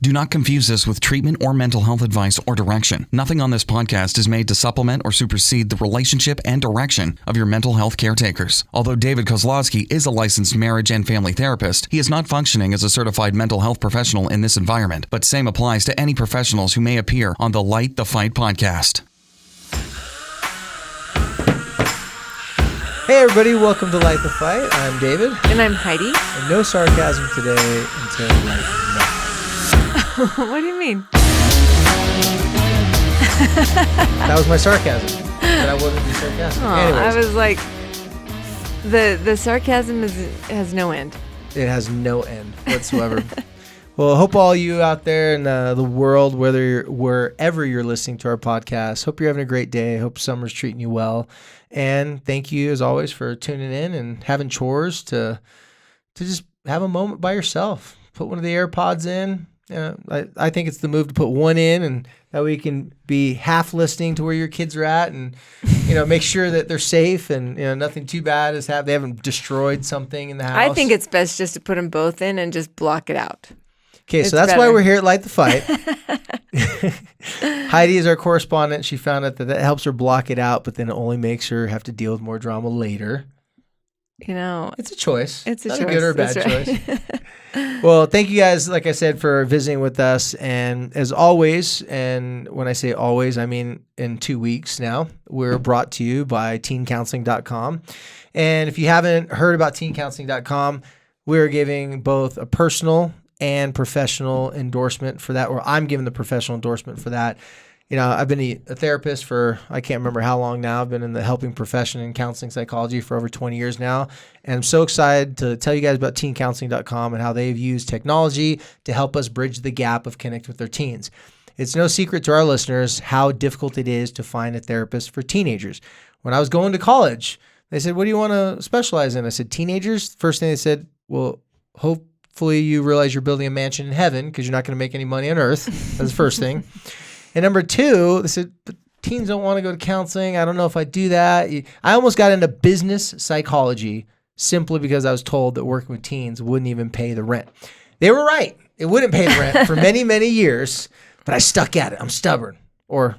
Do not confuse this with treatment or mental health advice or direction. Nothing on this podcast is made to supplement or supersede the relationship and direction of your mental health caretakers. Although David Kozlowski is a licensed marriage and family therapist, he is not functioning as a certified mental health professional in this environment, but same applies to any professionals who may appear on the Light the Fight podcast. Hey everybody, welcome to Light the Fight. I'm David. And I'm Heidi. And no sarcasm today until like now. What do you mean? That was my sarcasm. But I wouldn't be sarcastic. I was like, the sarcasm has no end. It has no end whatsoever. Well, I hope all you out there in the world, wherever you're listening to our podcast, hope you're having a great day. Hope summer's treating you well. And thank you, as always, for tuning in and having chores to just have a moment by yourself. Put one of the AirPods in. I think it's the move to put one in, and that way you can be half listening to where your kids are at, and make sure that they're safe and nothing too bad has happened. They haven't destroyed something in the house. I think it's best just to put them both in and just block it out. Okay, so that's why we're here at Light the Fight. Heidi is our correspondent. She found out that helps her block it out, but then it only makes her have to deal with more drama later. It's a choice. It's not choice. a good or a bad choice. Well, thank you guys, like I said, for visiting with us. And as always, and when I say always, I mean in 2 weeks now, we're brought to you by teencounseling.com. And if you haven't heard about teencounseling.com, we're giving both a personal and professional endorsement for that, or I'm giving the professional endorsement for that. I've been a therapist for, I can't remember how long now. I've been in the helping profession in counseling psychology for over 20 years now. And I'm so excited to tell you guys about teencounseling.com and how they've used technology to help us bridge the gap of connect with their teens. It's no secret to our listeners how difficult it is to find a therapist for teenagers. When I was going to college, they said, what do you want to specialize in? I said, teenagers. First thing they said, well, hopefully you realize you're building a mansion in heaven because you're not going to make any money on earth. That's the first thing. And number two, they said, but teens don't want to go to counseling. I don't know if I do that. I almost got into business psychology simply because I was told that working with teens wouldn't even pay the rent. They were right. It wouldn't pay the rent for many, many years, but I stuck at it. I'm stubborn, or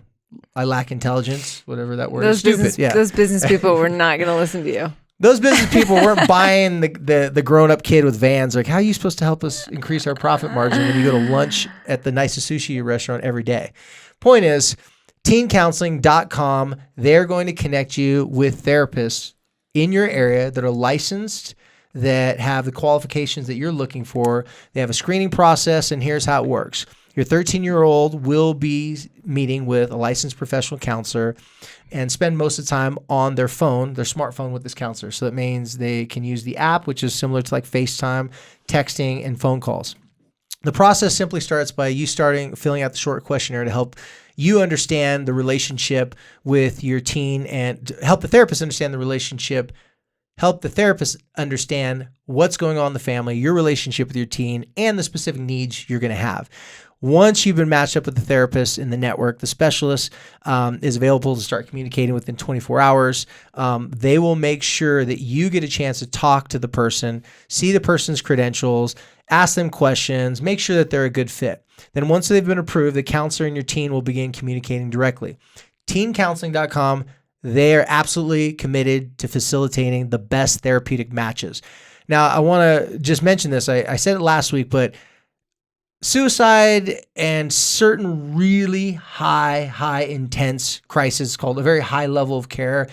I lack intelligence, whatever that word is. Stupid. Those business people were not going to listen to you. Those business people weren't buying the grown-up kid with vans. Like, how are you supposed to help us increase our profit margin when you go to lunch at the nicest sushi restaurant every day? Point is, teencounseling.com, they're going to connect you with therapists in your area that are licensed, that have the qualifications that you're looking for. They have a screening process, and here's how it works. Your 13-year-old will be meeting with a licensed professional counselor and spend most of the time on their phone, their smartphone, with this counselor. So that means they can use the app, which is similar to like FaceTime, texting, and phone calls. The process simply starts by you filling out the short questionnaire to help you understand the relationship with your teen and to help the therapist understand the relationship, help the therapist understand what's going on in the family, your relationship with your teen, and the specific needs you're going to have. Once you've been matched up with the therapist in the network, the specialist is available to start communicating within 24 hours. They will make sure that you get a chance to talk to the person, see the person's credentials, ask them questions, make sure that they're a good fit. Then once they've been approved, the counselor and your teen will begin communicating directly. Teencounseling.com, they are absolutely committed to facilitating the best therapeutic matches. Now, I want to just mention this. I said it last week, but suicide and certain really high intense crisis called a very high level of care.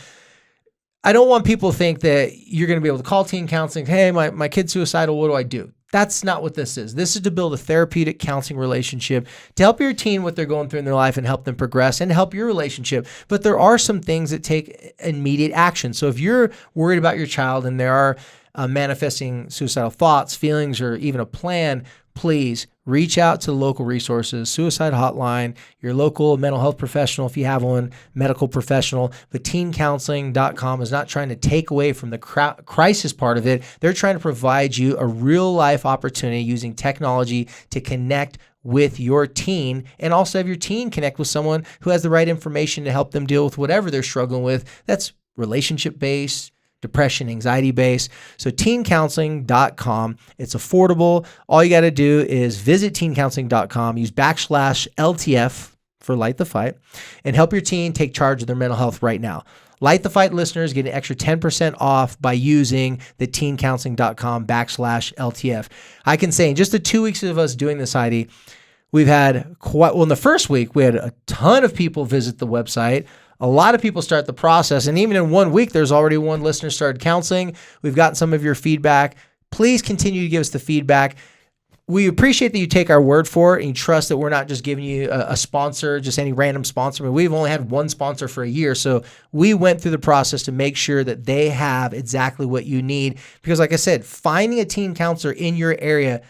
I don't want people to think that you're going to be able to call teen counseling, hey, my kid's suicidal, what do I do? That's not what this is. This is to build a therapeutic counseling relationship to help your teen what they're going through in their life and help them progress and help your relationship. But there are some things that take immediate action. So if you're worried about your child and there are manifesting suicidal thoughts, feelings, or even a plan, please reach out to local resources, suicide hotline, your local mental health professional if you have one, medical professional. But teencounseling.com is not trying to take away from the crisis part of it. They're trying to provide you a real life opportunity using technology to connect with your teen and also have your teen connect with someone who has the right information to help them deal with whatever they're struggling with. That's relationship-based, depression, anxiety based. So teencounseling.com. It's affordable. All you got to do is visit teencounseling.com, use /LTF for Light the Fight, and help your teen take charge of their mental health right now. Light the Fight listeners get an extra 10% off by using the teencounseling.com /LTF. I can say in just the 2 weeks of us doing this, Heidi, we've had in the first week, we had a ton of people visit the website. A lot of people start the process. And even in 1 week, there's already one listener started counseling. We've gotten some of your feedback. Please continue to give us the feedback. We appreciate that you take our word for it and you trust that we're not just giving you a sponsor, just any random sponsor. But we've only had one sponsor for a year. So we went through the process to make sure that they have exactly what you need. Because like I said, finding a teen counselor in your area,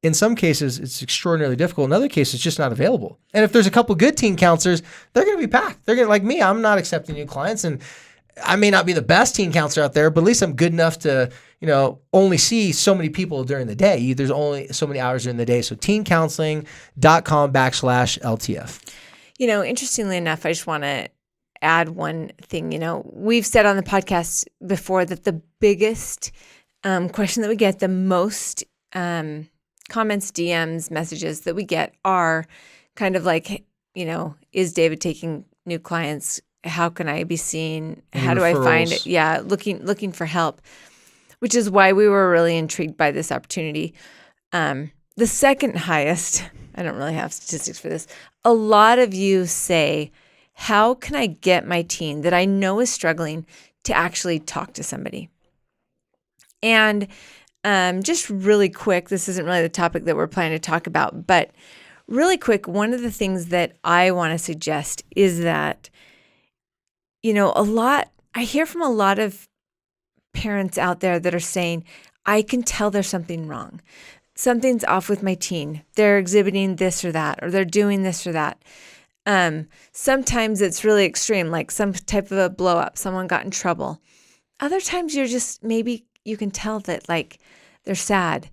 in some cases, it's extraordinarily difficult. In other cases, it's just not available. And if there's a couple good teen counselors, they're going to be packed. They're going to, like me, I'm not accepting new clients. And I may not be the best teen counselor out there, but at least I'm good enough to, only see so many people during the day. There's only so many hours during the day. So teencounseling.com /LTF. Interestingly enough, I just want to add one thing. We've said on the podcast before that the biggest question that we get, the most comments, DMs, messages that we get are kind of like, is David taking new clients? How can I be seen? How do I find it? Yeah, looking for help, which is why we were really intrigued by this opportunity. The second highest, I don't really have statistics for this. A lot of you say, how can I get my teen that I know is struggling to actually talk to somebody? And just really quick, this isn't really the topic that we're planning to talk about, but really quick, one of the things that I want to suggest is that, I hear from a lot of parents out there that are saying, I can tell there's something wrong. Something's off with my teen. They're exhibiting this or that, or they're doing this or that. Sometimes it's really extreme, like some type of a blow up, someone got in trouble. Other times maybe you can tell that like they're sad,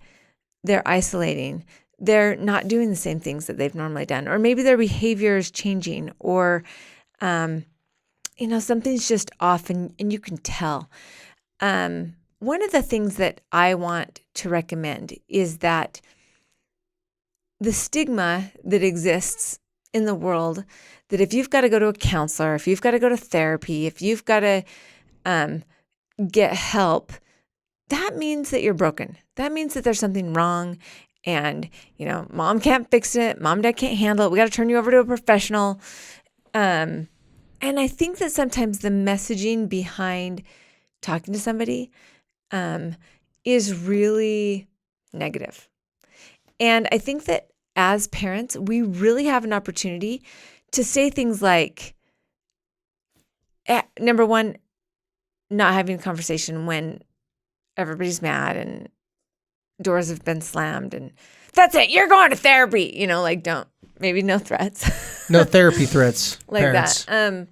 they're isolating, they're not doing the same things that they've normally done, or maybe their behavior is changing, or something's just off and you can tell. One of the things that I want to recommend is that the stigma that exists in the world, that if you've got to go to a counselor, if you've got to go to therapy, if you've got to get help, that means that you're broken. That means that there's something wrong and, mom can't fix it. Mom and dad can't handle it. We got to turn you over to a professional. And I think that sometimes the messaging behind talking to somebody is really negative. And I think that as parents, we really have an opportunity to say things like, number one, not having a conversation when everybody's mad and doors have been slammed and that's it, you're going to therapy, maybe no threats. No therapy threats. Like parents. that.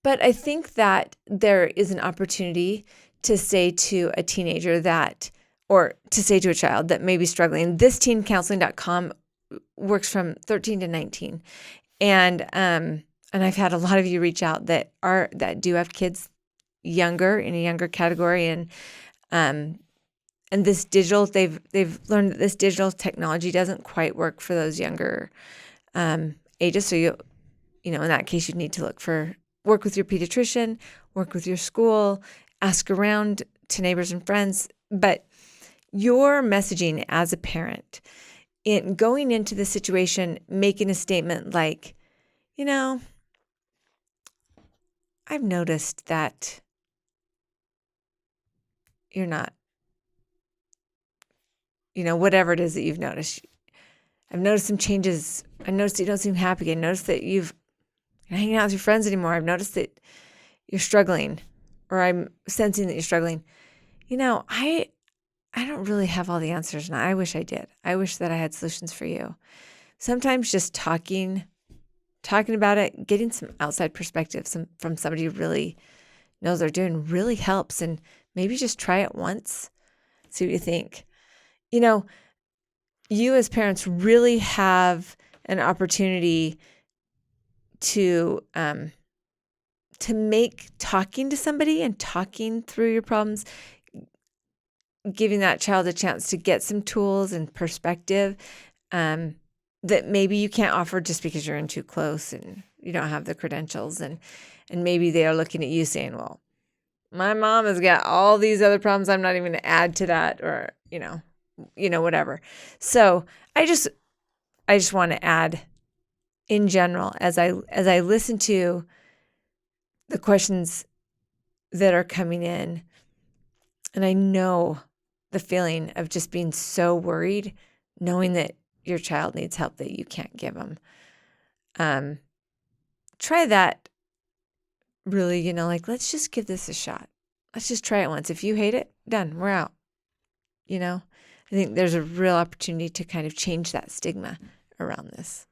But I think that there is an opportunity to say to a teenager or to say to a child that may be struggling. This teencounseling.com works from 13 to 19. And I've had a lot of you reach out that do have kids younger, in a younger category. And this digital, they've learned that this digital technology doesn't quite work for those younger ages. So in that case, you'd need to work with your pediatrician, work with your school, ask around to neighbors and friends. But your messaging as a parent, in going into the situation, making a statement like, I've noticed that you're not, whatever it is that you've noticed. I've noticed some changes. I noticed you don't seem happy. I noticed that you're not hanging out with your friends anymore. I've noticed that you're struggling, or I'm sensing that you're struggling. I don't really have all the answers, and I wish I did. I wish that I had solutions for you. Sometimes just talking about it, getting some outside perspective from somebody who really knows they're doing really helps, and maybe just try it once, see what you think. You as parents really have an opportunity to make talking to somebody and talking through your problems, giving that child a chance to get some tools and perspective that maybe you can't offer just because you're in too close and you don't have the credentials. And maybe they are looking at you saying, well, my mom has got all these other problems. I'm not even going to add to that, or, whatever. So I just want to add, in general, as I listen to the questions that are coming in, and I know the feeling of just being so worried, knowing that your child needs help that you can't give them. Try that. Really, let's just give this a shot. Let's just try it once. If you hate it, done. We're out. I think there's a real opportunity to kind of change that stigma around this.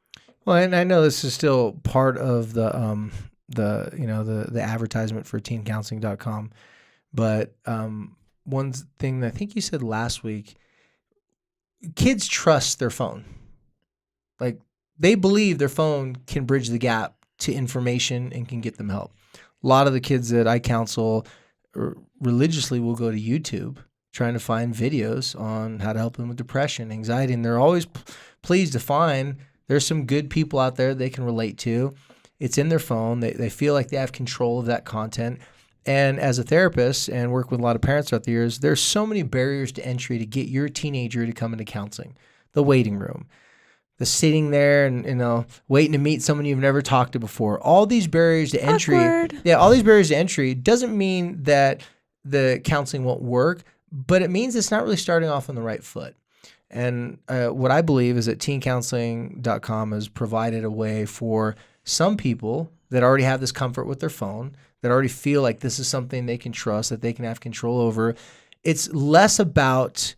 Well, and I know this is still part of the advertisement for teencounseling.com, but one thing that I think you said last week, kids trust their phone. Like, they believe their phone can bridge the gap to information and can get them help. A lot of the kids that I counsel religiously will go to YouTube trying to find videos on how to help them with depression, anxiety, and they're always pleased to find there's some good people out there they can relate to. It's in their phone. They feel like they have control of that content. And as a therapist and work with a lot of parents throughout the years, there's so many barriers to entry to get your teenager to come into counseling. The waiting room, the sitting there and waiting to meet someone you've never talked to before. All these barriers to entry. Awkward. Yeah, all these barriers to entry doesn't mean that the counseling won't work, but it means it's not really starting off on the right foot. And what I believe is that teencounseling.com has provided a way for some people that already have this comfort with their phone, that already feel like this is something they can trust, that they can have control over. It's less about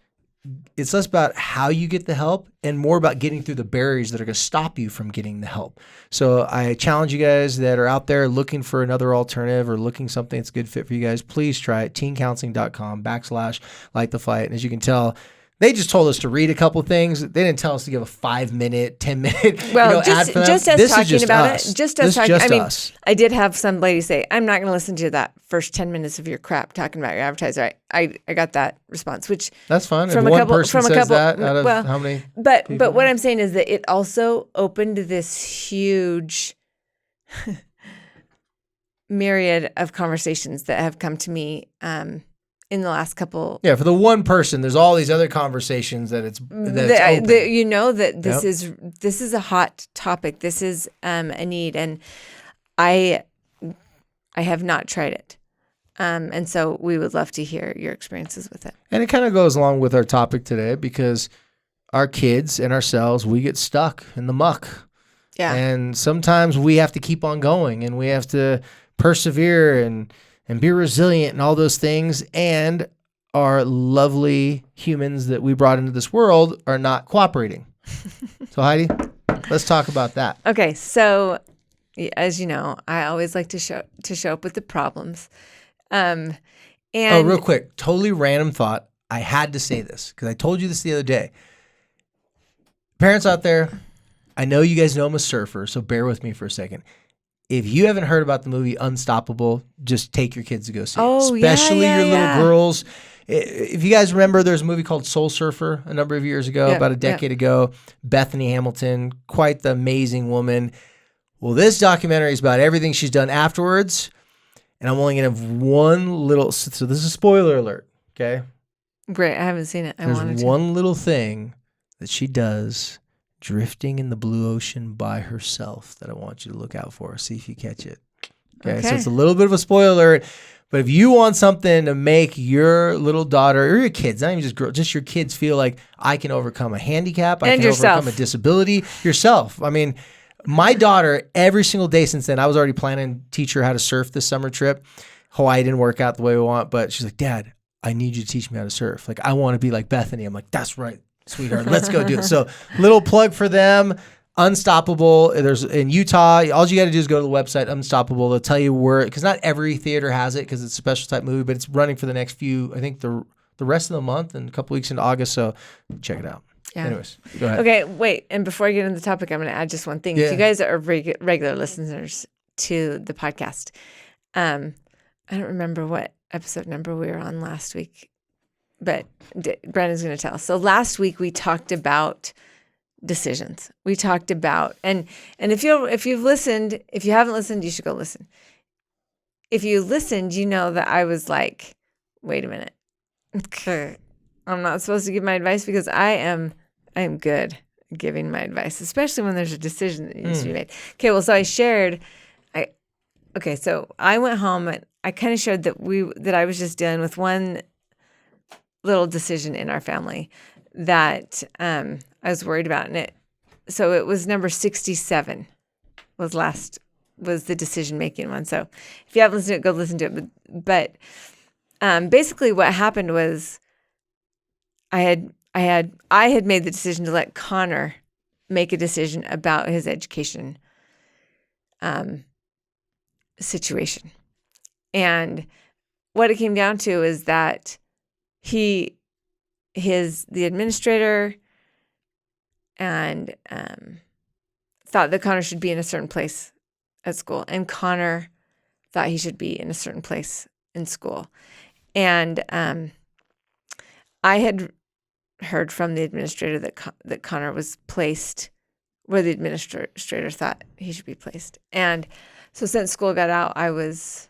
how you get the help and more about getting through the barriers that are going to stop you from getting the help. So I challenge you guys that are out there looking for another alternative or looking something that's a good fit for you guys, please try it. teencounseling.com/light the fight. And as you can tell, they just told us to read a couple things. They didn't tell us to give a 5-minute, 10-minute ad for them. Just us this talking is just about us. it. Just us talking. Us. I did have some lady say, "I'm not going to listen to that first 10 minutes of your crap talking about your advertiser." I got that response, which that's fine. From if a one couple, person from a says couple, that out of well, how many? But what I'm saying is that it also opened this huge myriad of conversations that have come to me in the last couple. Yeah, for the one person, there's all these other conversations that it's open. This is a hot topic. This is a need, and I have not tried it, and so we would love to hear your experiences with it. And it kind of goes along with our topic today because our kids and ourselves, we get stuck in the muck. Yeah, and sometimes we have to keep on going, and we have to persevere and be resilient and all those things. And our lovely humans that we brought into this world are not cooperating. So Heidi, let's talk about that. Okay. So as you know, I always like to show up with the problems. And real quick, totally random thought. I had to say this because I told you this the other day. Parents out there, I know you guys know I'm a surfer, so bear with me for a second. If you haven't heard about the movie Unstoppable, just take your kids to go see it. Especially your little girls. If you guys remember, there's a movie called Soul Surfer a number of years ago, about a decade ago. Bethany Hamilton, quite the amazing woman. Well, this documentary is about everything she's done afterwards. And I'm only going to have one little, so this is a spoiler alert, okay? Great, I haven't seen it. There's one little thing that she does drifting in the blue ocean by herself that I want you to look out for. See if you catch it. Okay. So it's a little bit of a spoiler, but if you want something to make your little daughter or your kids, not even just girls, just your kids feel like I can overcome a handicap, I can overcome a disability, yourself. I mean, my daughter, every single day since then, I was already planning to teach her how to surf this summer trip. Hawaii didn't work out the way we want, but she's like, Dad, I need you to teach me how to surf. Like, I want to be like Bethany. I'm like, that's right, sweetheart. Let's go do it. So little plug for them. Unstoppable. There's in Utah. All you got to do is go to the website, Unstoppable. They'll tell you where, because not every theater has it because it's a special type movie, but it's running for the next few, I think the rest of the month and a couple weeks into August. So check it out. Yeah. Anyways, go ahead. Okay, wait. And before I get into the topic, I'm going to add just one thing. Yeah. If you guys are regular listeners to the podcast, I don't remember what episode number we were on last week, but Brandon's going to tell us. So last week we talked about decisions. We talked about, and if you've listened, if you haven't listened, you should go listen. If you listened, you know that I was like, wait a minute. I'm not supposed to give my advice because I am good at giving my advice, especially when there's a decision that needs to be made. Okay, well, so I shared, so I went home and I kind of shared that I was just dealing with one little decision in our family that I was worried about, and so it was number 67 was the decision making one. So if you haven't listened to it, go listen to it. But basically, what happened was I had made the decision to let Connor make a decision about his education situation, and what it came down to is that the administrator and thought that Connor should be in a certain place at school, and Connor thought he should be in a certain place in school. And I had heard from the administrator that Connor was placed where the administrator thought he should be placed. And so since school got out, I was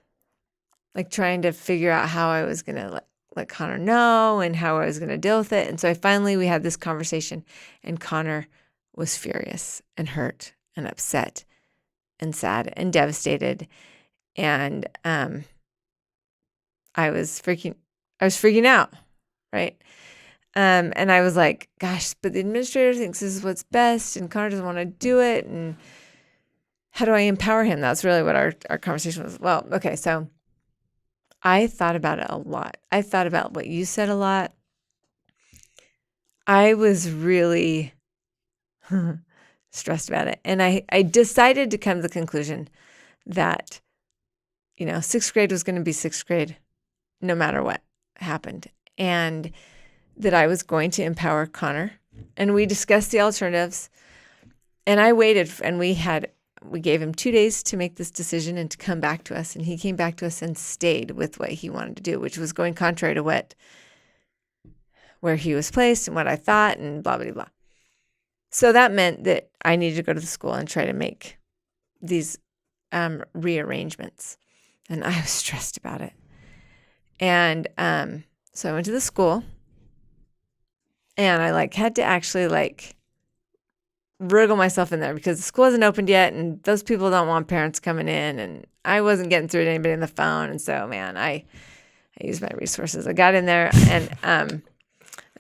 like trying to figure out how I was going to let Connor know and how I was going to deal with it. And so we had this conversation, and Connor was furious and hurt and upset and sad and devastated. And I was freaking out, right? And I was like, gosh, but the administrator thinks this is what's best, and Connor doesn't want to do it. And how do I empower him? That's really what our conversation was. Well, okay, so I thought about it a lot. I thought about what you said a lot. I was really stressed about it. And I decided to come to the conclusion that, sixth grade was going to be sixth grade no matter what happened. And that I was going to empower Connor. And we discussed the alternatives. And I waited, and we gave him 2 days to make this decision and to come back to us. And he came back to us and stayed with what he wanted to do, which was going contrary to where he was placed and what I thought and blah, blah, blah. So that meant that I needed to go to the school and try to make these rearrangements. And I was stressed about it. And so I went to the school, and I had to actually wriggle myself in there because the school hasn't opened yet, and those people don't want parents coming in, and I wasn't getting through to anybody on the phone. And so, man, I used my resources. I got in there, and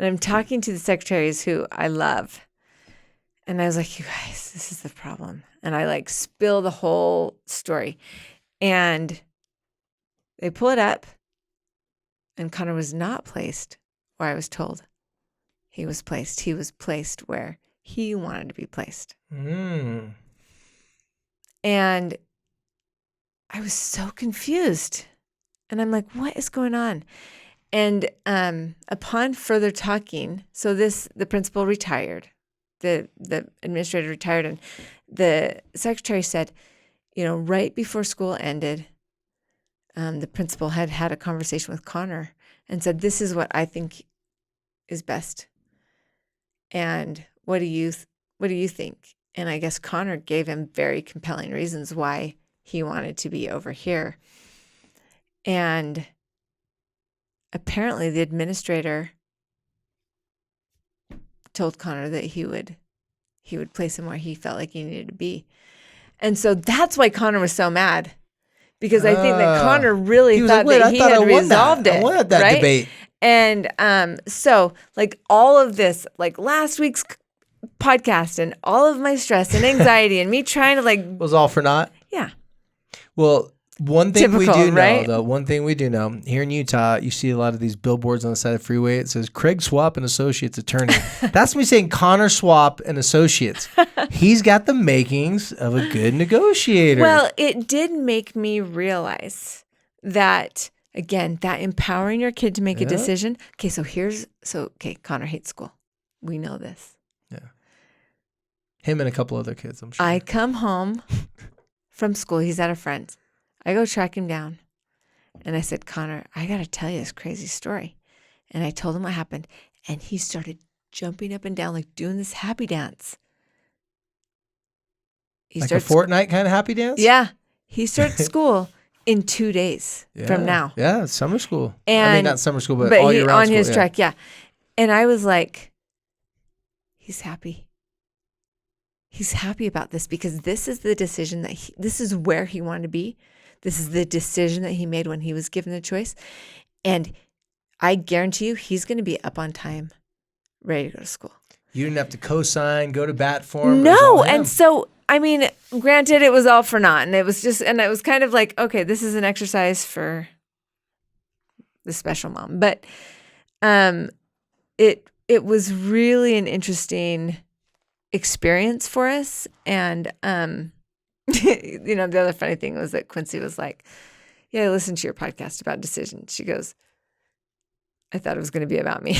I'm talking to the secretaries who I love. And I was like, you guys, this is the problem. And I spill the whole story. And they pull it up, and Connor was not placed where I was told he was placed. He was placed where he wanted to be placed. And I was so confused. And I'm like, what is going on? And upon further talking, so the principal retired, the administrator retired, and the secretary said, right before school ended, the principal had a conversation with Connor and said, this is what I think is best. And what do you think? And I guess Connor gave him very compelling reasons why he wanted to be over here. And apparently the administrator told Connor that he would place him where he felt like he needed to be. And so that's why Connor was so mad, because I think that Connor really thought that he had resolved it. I wanted that debate. And so all of this, last week's podcast and all of my stress and anxiety and me trying to was all for naught? Yeah. Well, one thing we do right? know, though, one thing we do know, here in Utah, you see a lot of these billboards on the side of the freeway. It says Craig Swap and Associates Attorney. That's me saying Connor Swap and Associates. He's got the makings of a good negotiator. Well, it did make me realize that, again, that empowering your kid to make a decision. Okay, so Connor hates school. We know this. Yeah. Him and a couple other kids, I'm sure. I come home from school. He's at a friend's. I go track him down. And I said, Connor, I got to tell you this crazy story. And I told him what happened. And he started jumping up and down, like doing this happy dance. He like a Fortnite kind of happy dance? Yeah. He starts school in 2 days from now. Yeah, it's summer school. And, I mean, not summer school, but all year round on school, his track, yeah. And I was like, he's happy. He's happy about this because this is the decision this is where he wanted to be. This is the decision that he made when he was given the choice. And I guarantee you, he's going to be up on time, ready to go to school. You didn't have to co-sign, go to bat for him. No. And so, I mean, granted, it was all for naught. And it was kind of like, okay, this is an exercise for the special mom. But it was really an interesting experience for us. And, the other funny thing was that Quincy was like, yeah, I listened to your podcast about decisions. She goes, I thought it was going to be about me.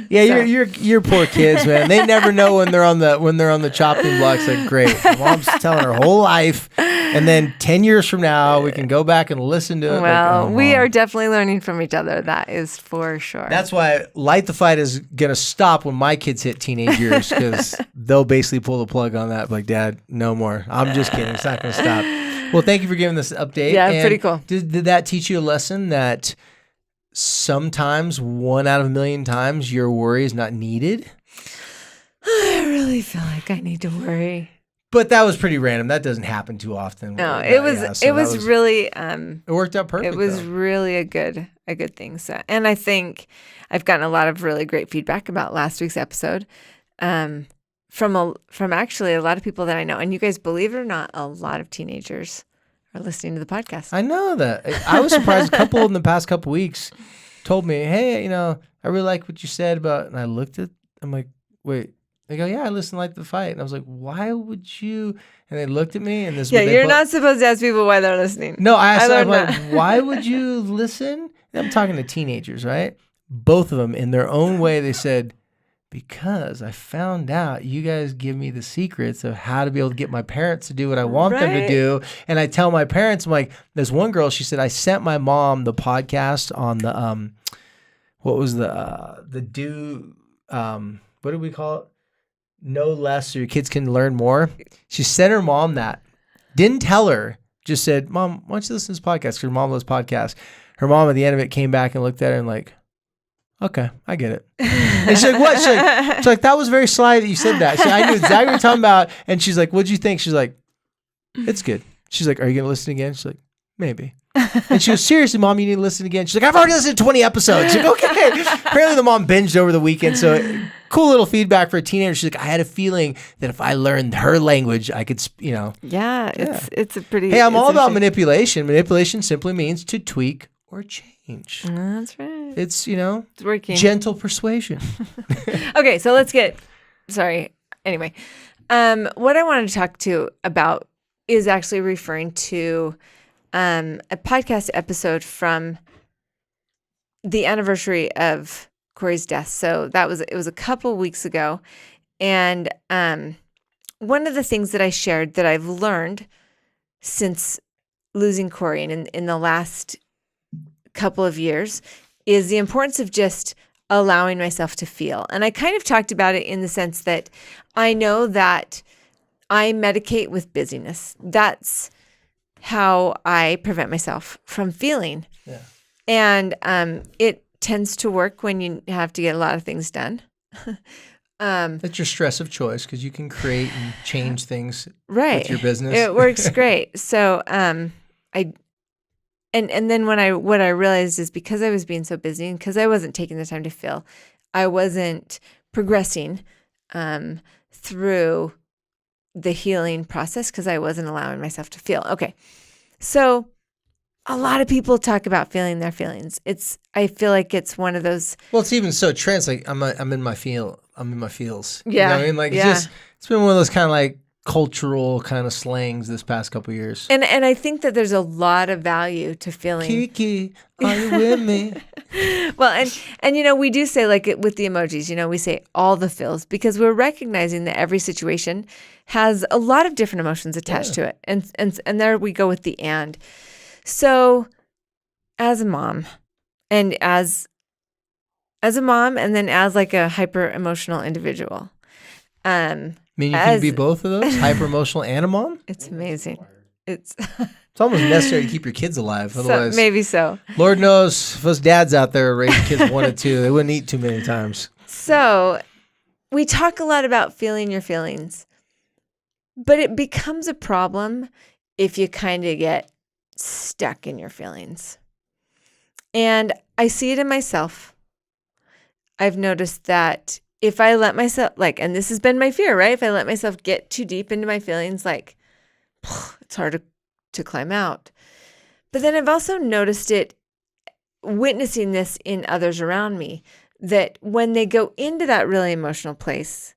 Yeah, so. You're poor kids, man. They never know when they're on the chopping blocks. Like, great, mom's telling her whole life, and then 10 years from now, we can go back and listen to it. Well, like, we are definitely learning from each other. That is for sure. That's why Light the Fight is gonna stop when my kids hit teenage years, because they'll basically pull the plug on that. Like, Dad, no more. I'm just kidding. It's not gonna stop. Well, thank you for giving this update. Yeah, and pretty cool. Did that teach you a lesson that sometimes 1 out of a million times your worry is not needed? I really feel like I need to worry. But that was pretty random. That doesn't happen too often. No, it was really it worked out perfect. It was really a good thing. So, and I think I've gotten a lot of really great feedback about last week's episode. From actually a lot of people that I know. And you guys, believe it or not, a lot of teenagers are listening to the podcast. I know that. I was surprised. A couple in the past couple weeks told me, hey, I really like what you said about, and I looked at, I'm like, wait. They go, yeah, I listen to Light the Fight. And I was like, why would you? And they looked at me, and this. Yeah, you're not supposed to ask people why they're listening. No, I'm like, why would you listen? And I'm talking to teenagers, right? Both of them, in their own way, they said, because I found out you guys give me the secrets of how to be able to get my parents to do what I want them to do. And I tell my parents, I'm like, there's one girl, she said, I sent my mom the podcast on the, what was what did we call it? No less, so your kids can learn more. She sent her mom that. Didn't tell her, just said, Mom, why don't you listen to this podcast? Because her mom loves podcasts. Her mom at the end of it came back and looked at her and like, okay, I get it. And she's like, what? She's like, that was very sly that you said that. I knew exactly what you're talking about. And she's like, what'd you think? She's like, it's good. She's like, are you going to listen again? She's like, maybe. And she goes, seriously, Mom, you need to listen again. She's like, I've already listened to 20 episodes. She's like, okay. Apparently the mom binged over the weekend. So cool little feedback for a teenager. She's like, I had a feeling that if I learned her language, I could, Yeah, it's a pretty. Hey, I'm all about manipulation. Manipulation simply means to tweak or change. That's right. It's, it's working. Gentle persuasion. Okay, so anyway, what I wanted to talk about is actually referring to a podcast episode from the anniversary of Corey's death. So it was a couple weeks ago. And one of the things that I shared that I've learned since losing Corey and in the last couple of years is the importance of just allowing myself to feel. And I kind of talked about it in the sense that I know that I medicate with busyness. That's how I prevent myself from feeling. Yeah. And it tends to work when you have to get a lot of things done. That's your stress of choice because you can create and change things with your business. It works great. So And then what I realized is because I was being so busy and because I wasn't taking the time to feel, I wasn't progressing through the healing process because I wasn't allowing myself to feel. Okay, so a lot of people talk about feeling their feelings. I feel like it's one of those. Well, it's even so trans. Like I'm in my feels. Yeah, you know what I mean? Like it's been one of those kind of like cultural kind of slangs this past couple years. And I think that there's a lot of value to feeling. Kiki, are you with me? Well, and we do say, like with the emojis, we say all the feels, because we're recognizing that every situation has a lot of different emotions attached to it. And there we go with the and. So as a mom, and as a mom, and then as like a hyper emotional individual. I mean, you can be both of those, hyper emotional and a mom. It's amazing. It's almost necessary to keep your kids alive. Otherwise, maybe so. Lord knows if those dads out there raising kids 1 and 2, they wouldn't eat too many times. So we talk a lot about feeling your feelings, but it becomes a problem if you kind of get stuck in your feelings. And I see it in myself. I've noticed that if I let myself, and this has been my fear, right? If I let myself get too deep into my feelings, it's hard to climb out. But then I've also noticed it, witnessing this in others around me, that when they go into that really emotional place,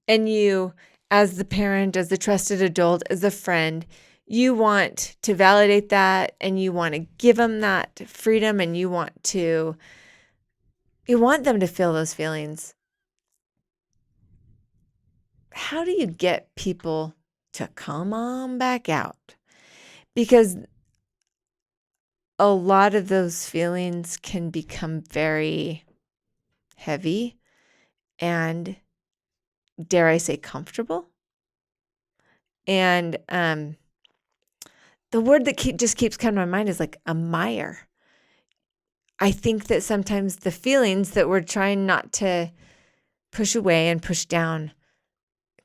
and you, as the parent, as the trusted adult, as the friend, you want to validate that, and you want to give them that freedom, and you want them to feel those feelings. How do you get people to come on back out? Because a lot of those feelings can become very heavy and, dare I say, comfortable. And the word that just keeps coming to my mind is like a mire. I think that sometimes the feelings that we're trying not to push away and push down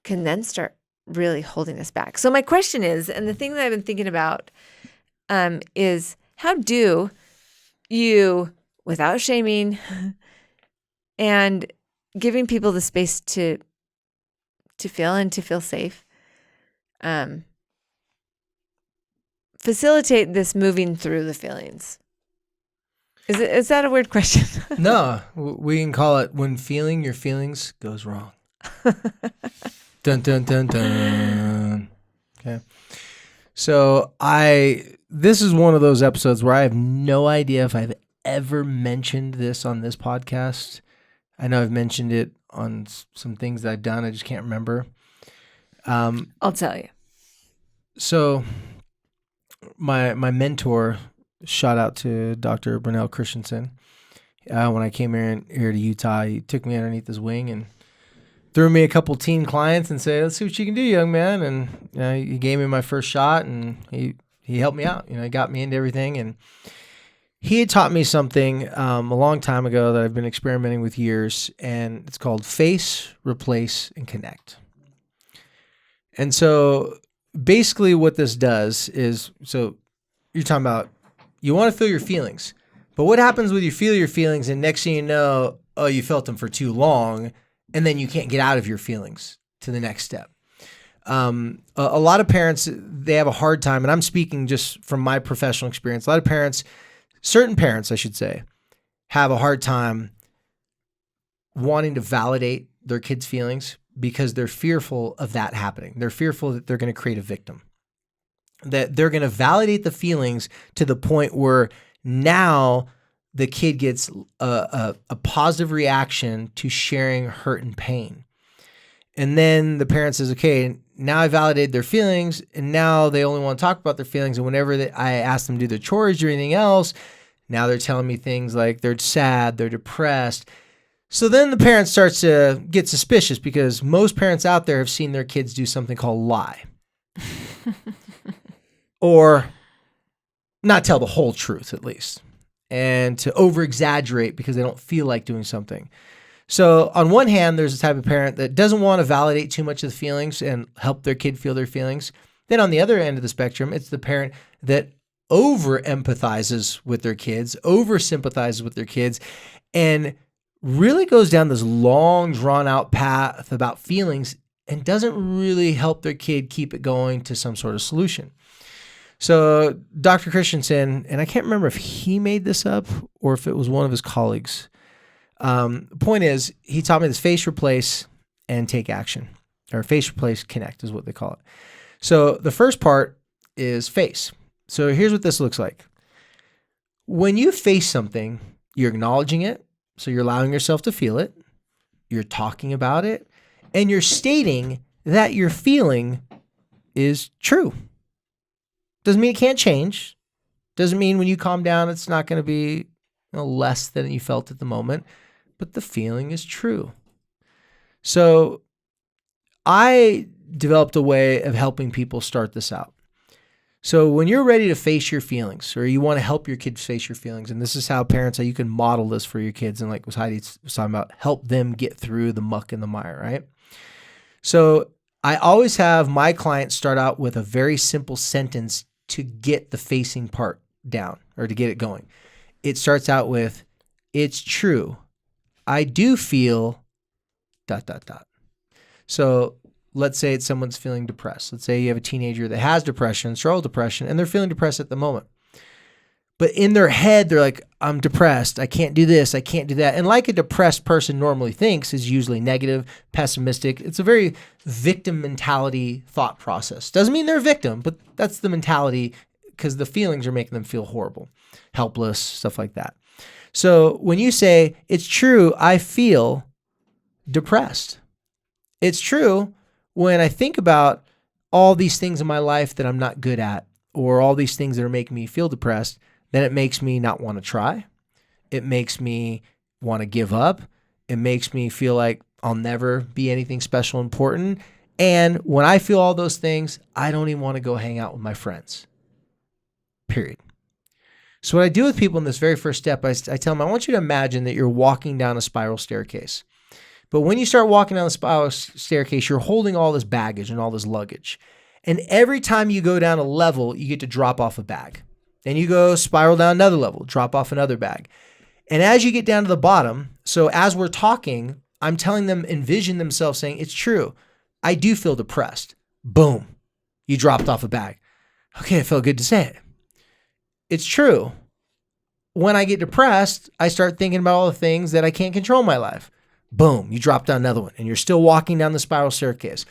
can then start really holding us back. So my question is, and the thing that I've been thinking about is, how do you, without shaming and giving people the space to feel and to feel safe, facilitate this moving through the feelings? Is that a weird question? No, we can call it when feeling your feelings goes wrong. Dun, dun, dun, dun. Okay. So this is one of those episodes where I have no idea if I've ever mentioned this on this podcast. I know I've mentioned it on some things that I've done. I just can't remember. I'll tell you. So my mentor, shout out to Dr. Brunel Christensen. When I came here to Utah, he took me underneath his wing and threw me a couple teen clients and said, "Let's see what you can do, young man." And he gave me my first shot, and he helped me out. He got me into everything, and he had taught me something a long time ago that I've been experimenting with years, and it's called face, replace, and connect. And so basically what this does is, so you're talking about, you want to feel your feelings, but what happens when you feel your feelings and next thing you know, you felt them for too long, and then you can't get out of your feelings to the next step. A lot of parents, they have a hard time, and I'm speaking just from my professional experience. A lot of parents, certain parents, I should say, have a hard time wanting to validate their kids' feelings because they're fearful of that happening. They're fearful that they're going to create a victim, that they're going to validate the feelings to the point where now the kid gets a positive reaction to sharing hurt and pain. And then the parent says, okay, now I validated their feelings, and now they only want to talk about their feelings. And whenever I ask them to do their chores or anything else, now they're telling me things like they're sad, they're depressed. So then the parent starts to get suspicious because most parents out there have seen their kids do something called lie. Or not tell the whole truth, at least. And to over-exaggerate because they don't feel like doing something. So on one hand, there's a type of parent that doesn't want to validate too much of the feelings and help their kid feel their feelings. Then on the other end of the spectrum, it's the parent that over-empathizes with their kids, over-sympathizes with their kids, and really goes down this long, drawn-out path about feelings and doesn't really help their kid keep it going to some sort of solution. So Dr. Christensen, and I can't remember if he made this up or if it was one of his colleagues. The point is, he taught me this: face, replace, and take action. or face, replace, connect is what they call it. So the first part is face. So here's what this looks like. When you face something, you're acknowledging it. So you're allowing yourself to feel it. You're talking about it. And you're stating that your feeling is true. Doesn't mean it can't change. Doesn't mean when you calm down, it's not going to be less than you felt at the moment. But the feeling is true. So I developed a way of helping people start this out. So when you're ready to face your feelings, or you want to help your kids face your feelings, and this is how parents, how you can model this for your kids, and like was Heidi was talking about, help them get through the muck and the mire, right? So I always have my clients start out with a very simple sentence to get the facing part down, or to get it going. It starts out with, it's true. I do feel ... So let's say it's someone's feeling depressed. Let's say you have a teenager that has depression, struggle with depression, and they're feeling depressed at the moment. But in their head, they're like, I'm depressed. I can't do this. I can't do that. And like a depressed person normally thinks is usually negative, pessimistic. It's a very victim mentality thought process. Doesn't mean they're a victim, but that's the mentality, because the feelings are making them feel horrible, helpless, stuff like that. So when you say, it's true, I feel depressed. It's true when I think about all these things in my life that I'm not good at, or all these things that are making me feel depressed, then it makes me not want to try. It makes me want to give up. It makes me feel like I'll never be anything special, important. And when I feel all those things, I don't even want to go hang out with my friends. Period. So what I do with people in this very first step, I tell them, I want you to imagine that you're walking down a spiral staircase. But when you start walking down the spiral staircase, you're holding all this baggage and all this luggage. And every time you go down a level, you get to drop off a bag. Then you go spiral down another level, drop off another bag. And as you get down to the bottom, so as we're talking, I'm telling them, envision themselves saying, it's true. I do feel depressed. Boom. You dropped off a bag. Okay, it felt good to say it. It's true. When I get depressed, I start thinking about all the things that I can't control in my life. Boom, you drop down another one, and you're still walking down the spiral staircase.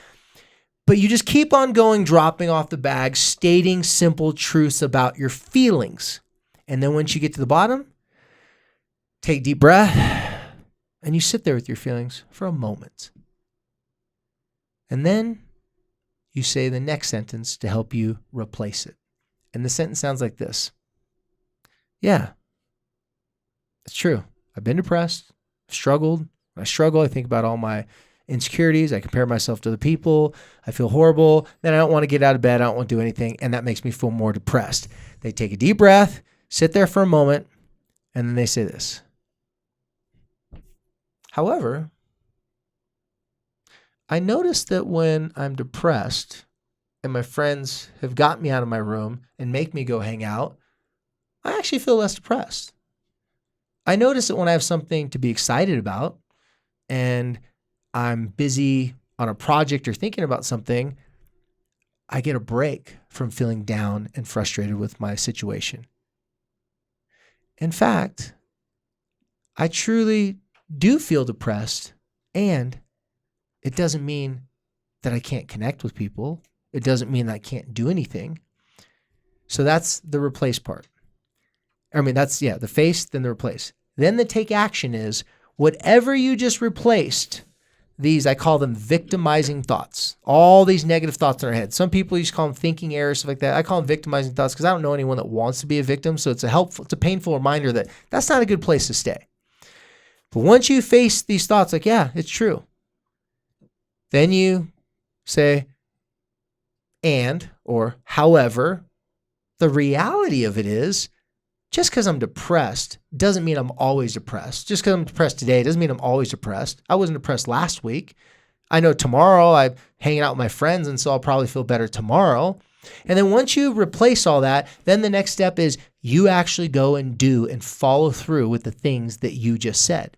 But you just keep on going, dropping off the bag, stating simple truths about your feelings. And then once you get to the bottom, take a deep breath, and you sit there with your feelings for a moment. And then you say the next sentence to help you replace it. And the sentence sounds like this. Yeah, it's true. I've been depressed, struggled. When I struggle, I think about all my insecurities. I compare myself to the people. I feel horrible. Then I don't want to get out of bed. I don't want to do anything. And that makes me feel more depressed. They take a deep breath, sit there for a moment, and then they say this. However, I notice that when I'm depressed and my friends have got me out of my room and make me go hang out, I actually feel less depressed. I notice that when I have something to be excited about and I'm busy on a project or thinking about something, I get a break from feeling down and frustrated with my situation. In fact, I truly do feel depressed, and it doesn't mean that I can't connect with people. It doesn't mean that I can't do anything. So that's the replace part. The face, then the replace. Then the take action is whatever you just replaced. These, I call them victimizing thoughts. All these negative thoughts in our head. Some people used to call them thinking errors, stuff like that. I call them victimizing thoughts because I don't know anyone that wants to be a victim. So it's a painful reminder that that's not a good place to stay. But once you face these thoughts, like, yeah, it's true. Then you say, and, or however, the reality of it is, just because I'm depressed doesn't mean I'm always depressed. Just because I'm depressed today doesn't mean I'm always depressed. I wasn't depressed last week. I know tomorrow I'm hanging out with my friends, and so I'll probably feel better tomorrow. And then once you replace all that, then the next step is you actually go and do and follow through with the things that you just said.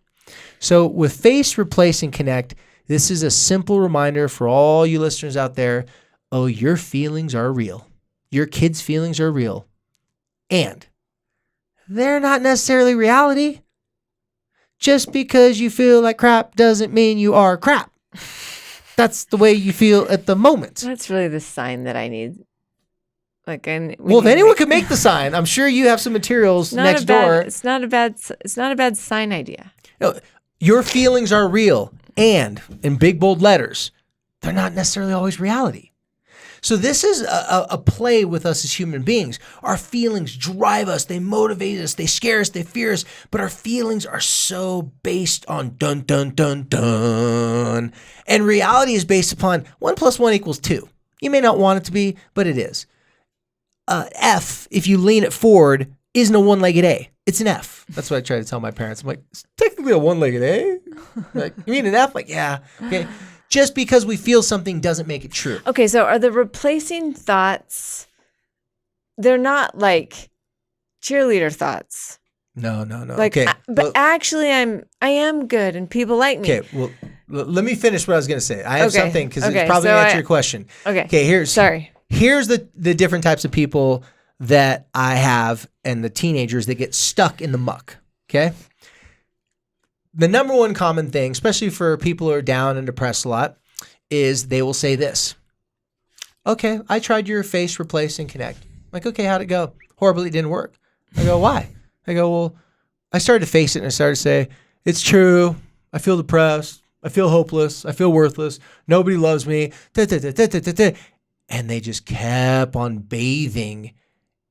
So with face, replace, and connect, this is a simple reminder for all you listeners out there. Oh, your feelings are real. Your kids' feelings are real. And they're not necessarily reality. Just because you feel like crap doesn't mean you are crap. that's the way you feel at the moment. That's really the sign that I need. Like, Well, if anyone could make the sign, I'm sure you have some materials next door. It's not a bad sign idea. No, your feelings are real, and in big bold letters, they're not necessarily always reality. So this is a play with us as human beings. Our feelings drive us, they motivate us, they scare us, they fear us, but our feelings are so based on dun, dun, dun, dun. And reality is based upon 1 + 1 = 2. You may not want it to be, but it is. F, if you lean it forward, isn't a one-legged A. It's an F. That's what I try to tell my parents. I'm like, it's technically a one-legged A? Like, you mean an F? Like, yeah. Okay. Just because we feel something doesn't make it true. Okay, so are the replacing thoughts, they're not like cheerleader thoughts. No. Like, okay. Actually, I am good and people like me. Okay, well, let me finish what I was going to say. I have something because it's probably so going to answer your question. Okay, here's the different types of people that I have and the teenagers that get stuck in the muck, okay? The number one common thing, especially for people who are down and depressed a lot, is they will say this. Okay, I tried your face replace and connect. I'm like, okay, how'd it go? Horribly, it didn't work. I go, why? I go, well, I started to face it and I started to say, it's true. I feel depressed. I feel hopeless. I feel worthless. Nobody loves me. And they just kept on bathing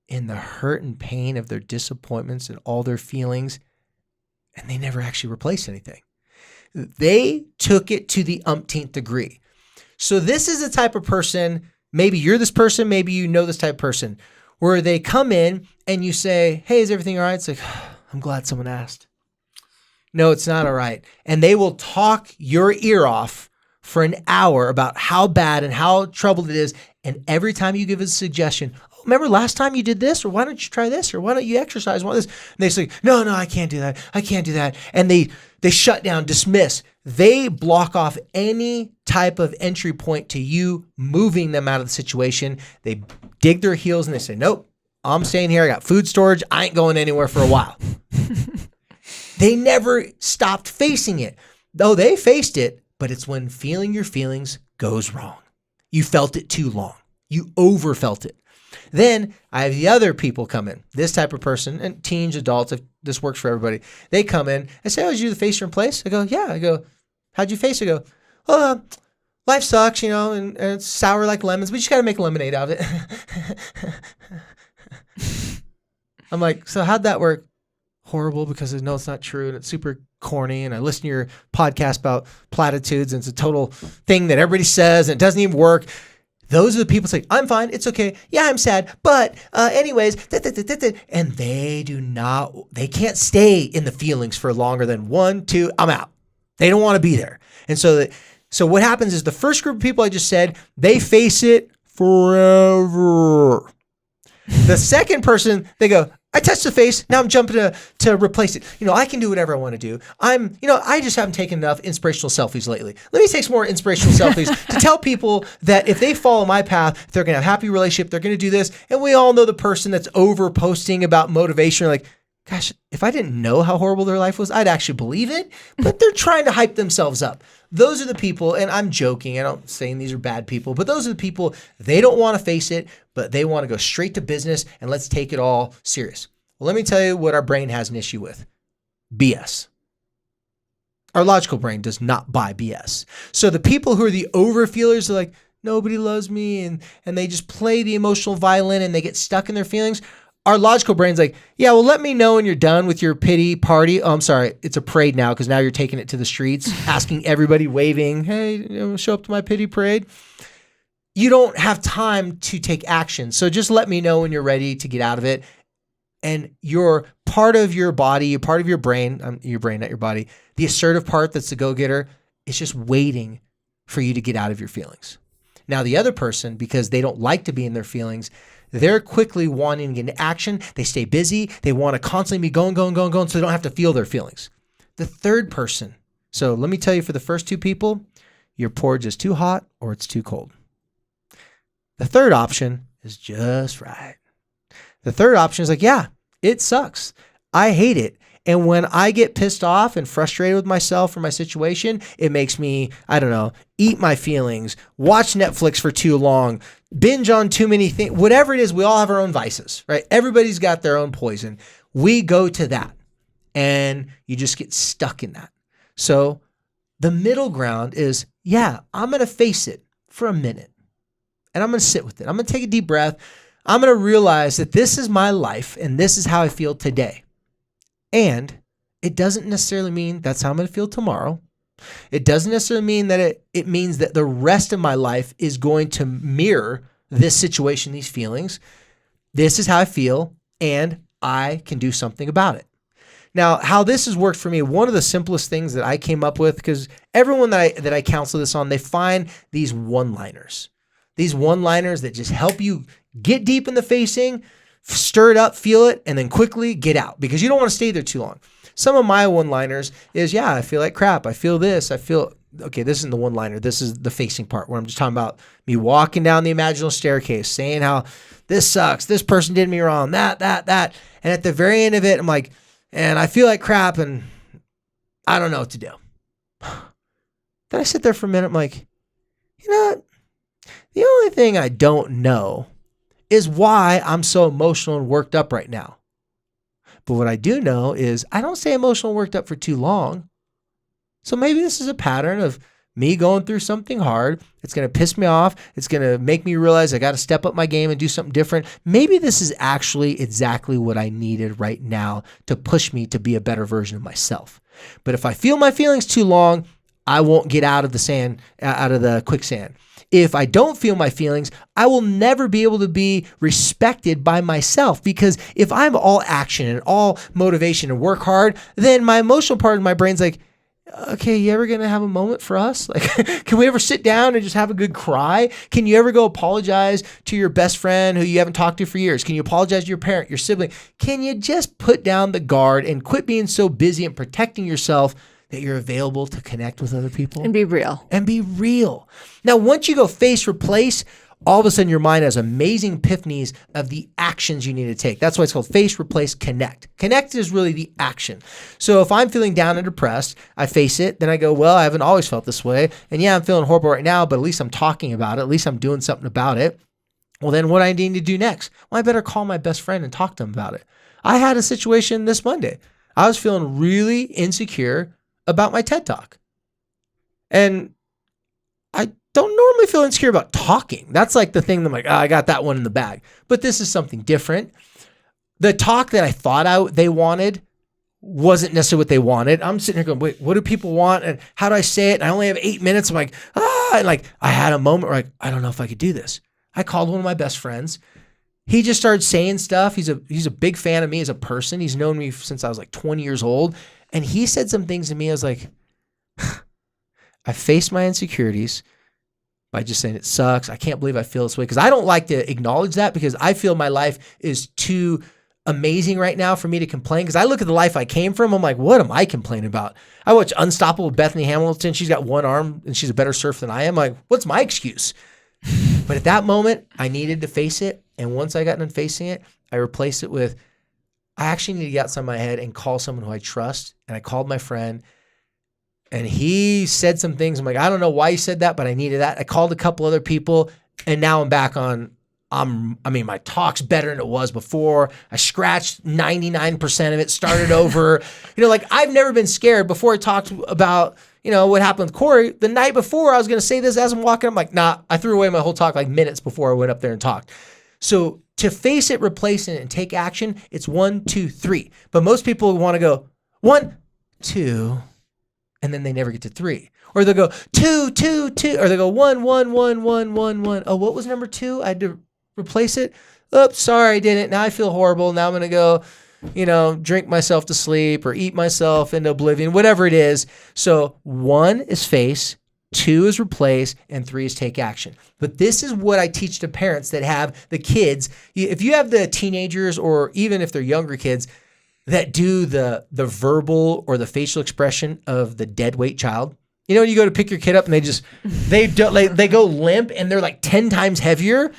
in the hurt and pain of their disappointments and all their feelings. And they never actually replaced anything. They took it to the umpteenth degree. So this is the type of person, maybe you're this person, maybe you know this type of person, where they come in and you say, hey, is everything all right? It's like, I'm glad someone asked. No, it's not all right. And they will talk your ear off for an hour about how bad and how troubled it is. And every time you give a suggestion, oh, remember last time you did this? Or why don't you try this? Or why don't you exercise? Why this? And they say, no, I can't do that. I can't do that. And they shut down, dismiss. They block off any type of entry point to you moving them out of the situation. They dig their heels and they say, nope, I'm staying here. I got food storage. I ain't going anywhere for a while. They never stopped facing it. Though they faced it, but it's when feeling your feelings goes wrong. You felt it too long. You overfelt it. Then I have the other people come in, this type of person, and teens, adults, if this works for everybody. They come in and say, oh, did you face your place? I go, yeah. I go, how'd you face it? I go, well, life sucks, and it's sour like lemons. We just got to make lemonade out of it. I'm like, so how'd that work? Horrible, because I know it's not true and it's super corny, and I listen to your podcast about platitudes and it's a total thing that everybody says and it doesn't even work. Those are the people say, I'm fine, it's okay, yeah, I'm sad, but anyways, and they can't stay in the feelings for longer than 1, 2, I'm out. They don't want to be there. And so what happens is the first group of people I just said, they face it forever. The second person, they go, I touched the face. Now I'm jumping to replace it. I can do whatever I want to do. I just haven't taken enough inspirational selfies lately. Let me take some more inspirational selfies to tell people that if they follow my path, they're going to have a happy relationship. They're going to do this. And we all know the person that's over posting about motivation. Like, gosh, if I didn't know how horrible their life was, I'd actually believe it. But they're trying to hype themselves up. Those are the people, and I'm joking, I'm not saying these are bad people, but those are the people, they don't want to face it, but they want to go straight to business and let's take it all serious. Well, let me tell you what our brain has an issue with. BS. Our logical brain does not buy BS. So the people who are the overfeelers are like, nobody loves me, and they just play the emotional violin and they get stuck in their feelings. Our logical brain's like, yeah, well, let me know when you're done with your pity party. Oh, I'm sorry. It's a parade now because now you're taking it to the streets, asking everybody, waving, hey, show up to my pity parade. You don't have time to take action. So just let me know when you're ready to get out of it. And you're part of your body, you're part of your brain, not your body, the assertive part that's the go-getter, is just waiting for you to get out of your feelings. Now, the other person, because they don't like to be in their feelings, they're quickly wanting to get into action. They stay busy. They want to constantly be going, so they don't have to feel their feelings. The third person. So let me tell you, for the first two people, your porridge is too hot or it's too cold. The third option is just right. The third option is like, yeah, it sucks. I hate it. And when I get pissed off and frustrated with myself or my situation, it makes me, I don't know, eat my feelings, watch Netflix for too long, binge on too many things, whatever it is. We all have our own vices, right? Everybody's got their own poison. We go to that and you just get stuck in that. So the middle ground is, yeah, I'm going to face it for a minute and I'm going to sit with it. I'm going to take a deep breath. I'm going to realize that this is my life and this is how I feel today. And it doesn't necessarily mean that's how I'm going to feel tomorrow. It doesn't necessarily mean that it means that the rest of my life is going to mirror this situation, these feelings. This is how I feel, and I can do something about it. Now, how this has worked for me, one of the simplest things that I came up with, because everyone that I counsel this on, they find these one-liners. These one-liners that just help you get deep in the facing, stir it up, feel it, and then quickly get out, because you don't want to stay there too long. Some of my one-liners is, yeah, I feel like crap. I feel this. Okay, this isn't the one-liner. This is the facing part where I'm just talking about me walking down the imaginal staircase, saying how this sucks. This person did me wrong. That. And at the very end of it, I'm like, and I feel like crap and I don't know what to do. Then I sit there for a minute. I'm like, you know what? The only thing I don't know is why I'm so emotional and worked up right now. But what I do know is I don't stay emotional and worked up for too long. So maybe this is a pattern of me going through something hard. It's going to piss me off. It's going to make me realize I got to step up my game and do something different. Maybe this is actually exactly what I needed right now to push me to be a better version of myself. But if I feel my feelings too long, I won't get out of the quicksand. If I don't feel my feelings, I will never be able to be respected by myself, because if I'm all action and all motivation and work hard, then my emotional part of my brain's like, okay, you ever going to have a moment for us? Like, can we ever sit down and just have a good cry? Can you ever go apologize to your best friend who you haven't talked to for years? Can you apologize to your parent, your sibling? Can you just put down the guard and quit being so busy and protecting yourself that you're available to connect with other people? And be real. And be real. Now, once you go face, replace, all of a sudden your mind has amazing epiphanies of the actions you need to take. That's why it's called face, replace, connect. Connect is really the action. So if I'm feeling down and depressed, I face it. Then I go, well, I haven't always felt this way. And yeah, I'm feeling horrible right now, but at least I'm talking about it. At least I'm doing something about it. Well, then what I need to do next? Well, I better call my best friend and talk to him about it. I had a situation this Monday. I was feeling really insecure about my TED Talk. And I don't normally feel insecure about talking. That's like the thing that I'm like, I got that one in the bag. But this is something different. The talk that I thought they wanted wasn't necessarily what they wanted. I'm sitting here going, wait, what do people want? And how do I say it? And I only have 8 minutes. I'm like, and like I had a moment where I don't know if I could do this. I called one of my best friends. He just started saying stuff. He's a big fan of me as a person. He's known me since I was like 20 years old. And he said some things to me. I was like, I faced my insecurities by just saying it sucks. I can't believe I feel this way, because I don't like to acknowledge that, because I feel my life is too amazing right now for me to complain. Because I look at the life I came from, I'm like, what am I complaining about? I watch Unstoppable with Bethany Hamilton. She's got one arm and she's a better surfer than I am. Like, what's my excuse? But at that moment, I needed to face it. And once I got done facing it, I replaced it with, I actually need to get outside my head and call someone who I trust. And I called my friend. And he said some things. I'm like, I don't know why he said that, but I needed that. I called a couple other people, and now I'm back on. My talk's better than it was before. I scratched 99% of it, started over. Like I've never been scared before. I talked about, what happened with Corey. The night before, I was going to say this as I'm walking. I'm like, nah, I threw away my whole talk like minutes before I went up there and talked. So to face it, replace it, and take action, it's 1, 2, 3. But most people want to go 1, 2, and then they never get to 3. Or they'll go 2, 2, 2, or they go 1, 1, 1, 1, 1, 1. Oh, what was number 2? I had to replace it. Oops, sorry, I didn't. Now I feel horrible. Now I'm going to go, drink myself to sleep or eat myself into oblivion, whatever it is. So 1 is face, 2 is replace, and 3 is take action. But this is what I teach to parents that have the kids. If you have the teenagers, or even if they're younger kids, that do the verbal or the facial expression of the dead weight child. When you go to pick your kid up and they go limp and they're like 10 times heavier.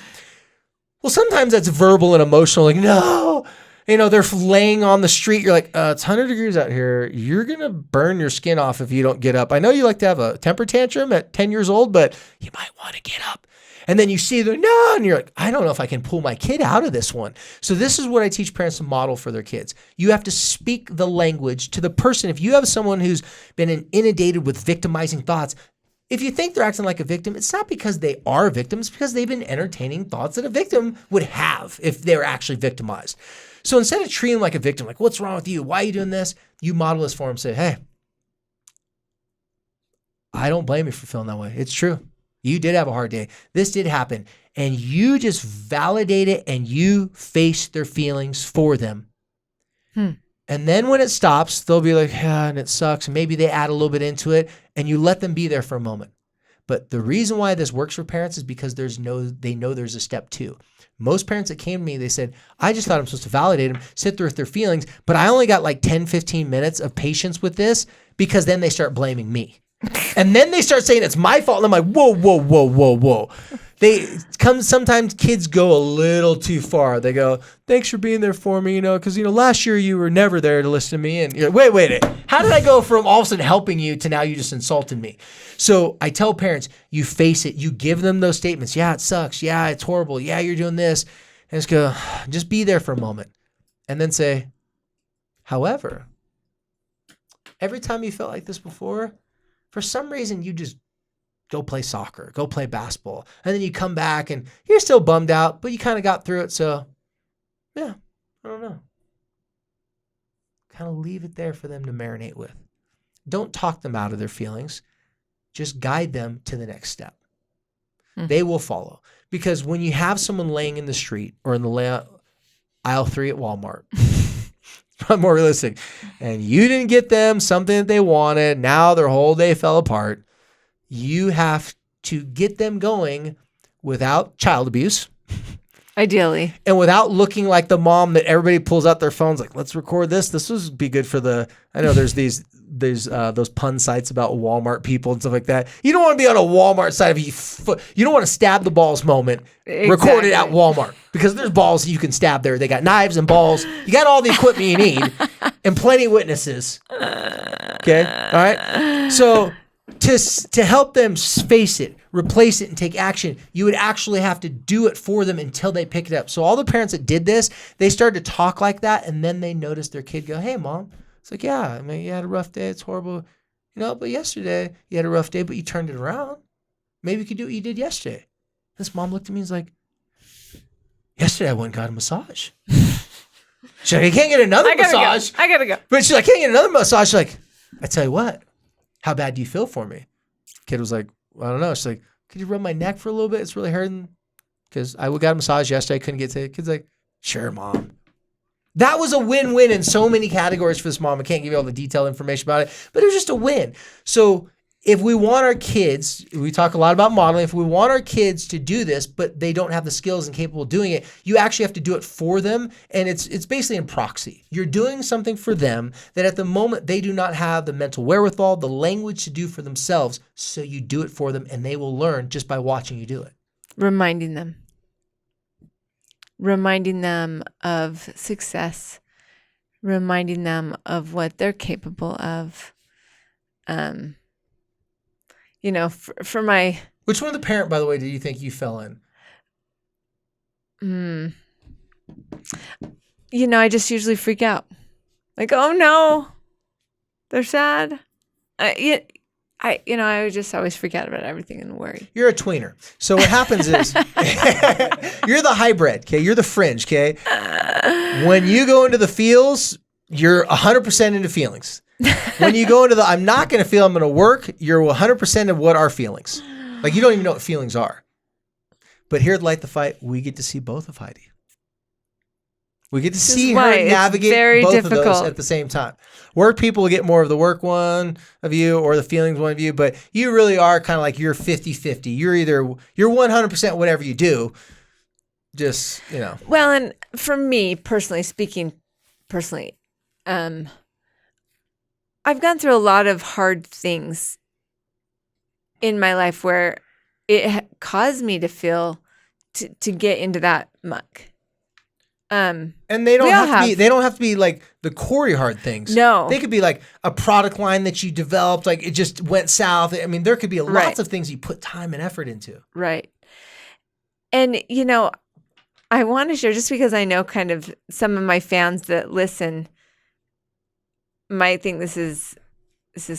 Well, sometimes that's verbal and emotional, like, no. They're laying on the street. You're like, it's 100 degrees out here. You're going to burn your skin off if you don't get up. I know you like to have a temper tantrum at 10 years old, but you might want to get up. And then you see them, no, and you're like, I don't know if I can pull my kid out of this one. So this is what I teach parents to model for their kids. You have to speak the language to the person. If you have someone who's been inundated with victimizing thoughts, if you think they're acting like a victim, it's not because they are victims, it's because they've been entertaining thoughts that a victim would have if they were actually victimized. So instead of treating them like a victim, like, what's wrong with you? Why are you doing this? You model this for them. Say, hey, I don't blame you for feeling that way. It's true. You did have a hard day. This did happen. And you just validate it and you face their feelings for them. And then when it stops, they'll be like, yeah, and it sucks. And maybe they add a little bit into it and you let them be there for a moment. But the reason why this works for parents is because they know there's a step 2. Most parents that came to me, they said, I just thought I'm supposed to validate them, sit there with their feelings, but I only got like 10, 15 minutes of patience with this because then they start blaming me. And then they start saying it's my fault. And I'm like, whoa. Sometimes kids go a little too far. They go, thanks for being there for me, because, last year you were never there to listen to me. And you're like, wait. How did I go from all of a sudden helping you to now you just insulted me? So I tell parents, you face it. You give them those statements. Yeah, it sucks. Yeah, it's horrible. Yeah, you're doing this. And just be there for a moment. And then say, however, every time you felt like this before, for some reason, you just go play soccer, go play basketball. And then you come back and you're still bummed out, but you kind of got through it. So, yeah, I don't know. Kind of leave it there for them to marinate with. Don't talk them out of their feelings. Just guide them to the next step. They will follow. Because when you have someone laying in the street or in the aisle 3 at Walmart, more realistic. And you didn't get them something that they wanted. Now their whole day fell apart. You have to get them going without child abuse. Ideally. And without looking like the mom that everybody pulls out their phones like, let's record this. This would be good for I know there's those pun sites about Walmart people and stuff like that. You don't want to be on a Walmart site you don't want to stab the balls moment. Exactly. Record it at Walmart because there's balls that you can stab there. They got knives and balls. You got all the equipment you need and plenty of witnesses. Okay. All right. So to help them face it, replace it, and take action, you would actually have to do it for them until they pick it up. So all the parents that did this, they started to talk like that, and then they noticed their kid go, hey, Mom. It's like, yeah, I mean, you had a rough day. It's horrible. But yesterday you had a rough day, but you turned it around. Maybe you could do what you did yesterday. This mom looked at me and was like, yesterday I went and got a massage. She's like, I can't get another massage. I gotta go. But she's like, I can't get another massage. She's like, I tell you what, how bad do you feel for me? Kid was like, well, I don't know. She's like, could you rub my neck for a little bit? It's really hurting. Because I got a massage yesterday. I couldn't get to it. Kid's like, sure, Mom. That was a win-win in so many categories for this mom. I can't give you all the detailed information about it, but it was just a win. So if we want our kids, we talk a lot about modeling, if we want our kids to do this, but they don't have the skills and capable of doing it, you actually have to do it for them. And it's basically in proxy. You're doing something for them that at the moment they do not have the mental wherewithal, the language to do for themselves. So you do it for them and they will learn just by watching you do it. Reminding them of success, reminding them of what they're capable of. For my... Which one of the parent, by the way, do you think you fell in? I just usually freak out. Like, oh no, they're sad. I would just always freak out about everything and worry. You're a tweener. So what happens is you're the hybrid, okay? You're the fringe, okay? When you go into the feels, you're 100% into feelings. When you go into the I'm not going to feel, I'm going to work, you're 100% of what are feelings. Like you don't even know what feelings are. But here at Light the Fight, we get to see both of Heidi. We get to see her navigate both of those at the same time. Work people will get more of the work one of you or the feelings one of you, but you really are kind of like you're 50-50. You're 100% whatever you do. Just, Well, and for me, personally speaking, I've gone through a lot of hard things in my life where it caused me to feel, to get into that muck. And they don't have to be like the Corey hard things. No. They could be like a product line that you developed, like it just went south. I mean, there could be lots of things you put time and effort into. Right. And, I want to share, just because I know kind of some of my fans that listen might think this is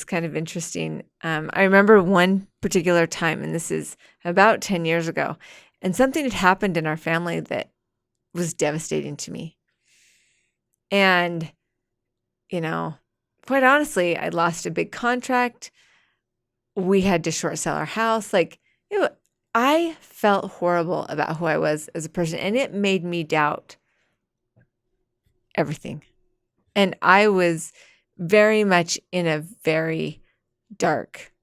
kind of interesting. I remember one particular time, and this is about 10 years ago, and something had happened in our family that was devastating to me. And, quite honestly, I lost a big contract. We had to short sell our house. I felt horrible about who I was as a person, and it made me doubt everything. And I was very much in a very dark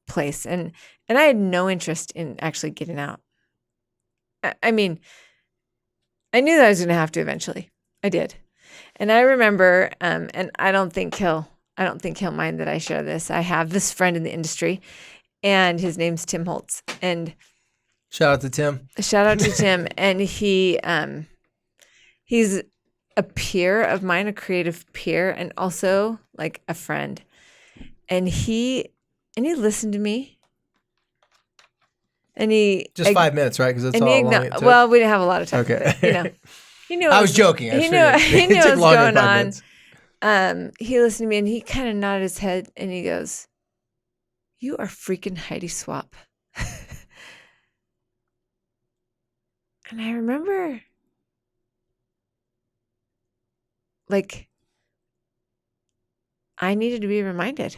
place, and I had no interest in actually getting out. I mean, I knew that I was going to have to eventually. I did. And I remember, and I don't think he'll mind that I share this. I have this friend in the industry, and his name's Tim Holtz. And shout out to Tim. And he's a peer of mine, a creative peer, and also like a friend. And he listened to me. And he just 5 minutes, right? Because that's all long it took. Well, we didn't have a lot of time. Okay. But, he knew. I was joking. He knew what was going on. He listened to me, and he kind of nodded his head, and he goes, "You are freaking Heidi Swap." And I remember, I needed to be reminded.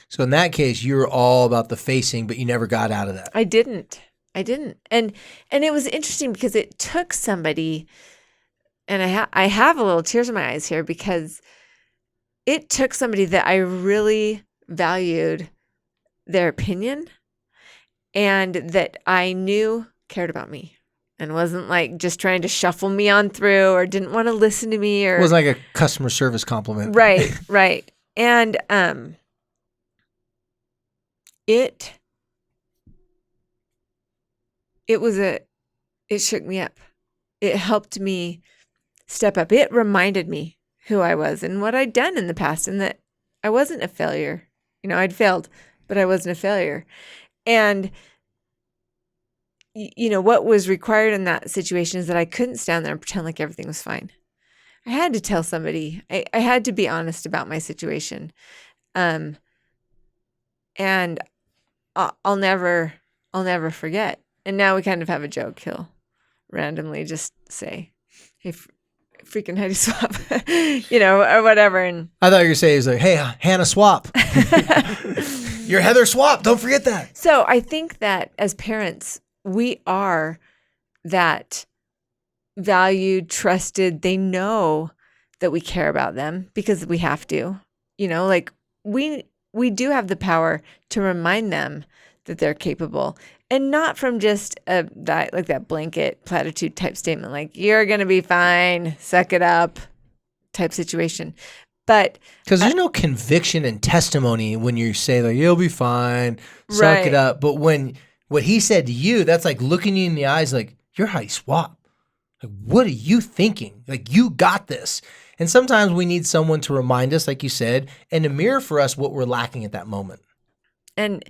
So in that case, you were all about the facing, but you never got out of that. I didn't. And it was interesting because it took somebody, and I have a little tears in my eyes here, because it took somebody that I really valued their opinion and that I knew cared about me and wasn't like just trying to shuffle me on through or didn't want to listen to me, or it was like a customer service compliment. Right. And it shook me up. It helped me step up. It reminded me who I was and what I'd done in the past, and that I wasn't a failure. I'd failed, but I wasn't a failure. And what was required in that situation is that I couldn't stand there and pretend like everything was fine. I had to tell somebody. I had to be honest about my situation. And I'll never forget. And now we kind of have a joke. He'll randomly just say, "Hey, freaking Heidi Swap," or whatever. And I thought you were going to say, he's like, "Hey, Hannah Swap." You're Heather Swap. Don't forget that. So I think that as parents, we are that valued, trusted. They know that we care about them because we have to. We do have the power to remind them that they're capable, and not from just that blanket platitude type statement, like "you're gonna be fine, suck it up" type situation. But because there's no conviction and testimony when you say like "you'll be fine, suck it up," but when what he said to you, that's like looking you in the eyes, like, "You're Heidi Swap. Like, what are you thinking? Like, you got this." And sometimes we need someone to remind us, like you said, and to mirror for us what we're lacking at that moment. And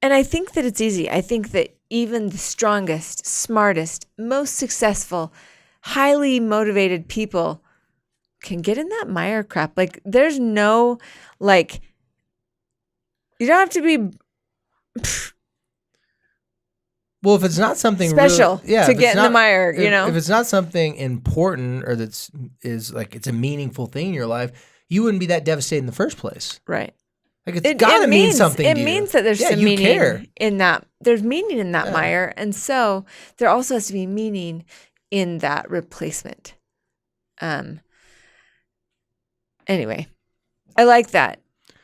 I think that it's easy. I think that even the strongest, smartest, most successful, highly motivated people can get in that mire crap. Like, there's no, you don't have to be well, if it's not something special really, to get in the mire, If it's not something important or it's a meaningful thing in your life, you wouldn't be that devastated in the first place. Right. Like, it's got to mean something to you. It means that there's some meaning in that. There's meaning in that mire. And so there also has to be meaning in that replacement. Anyway, I like that.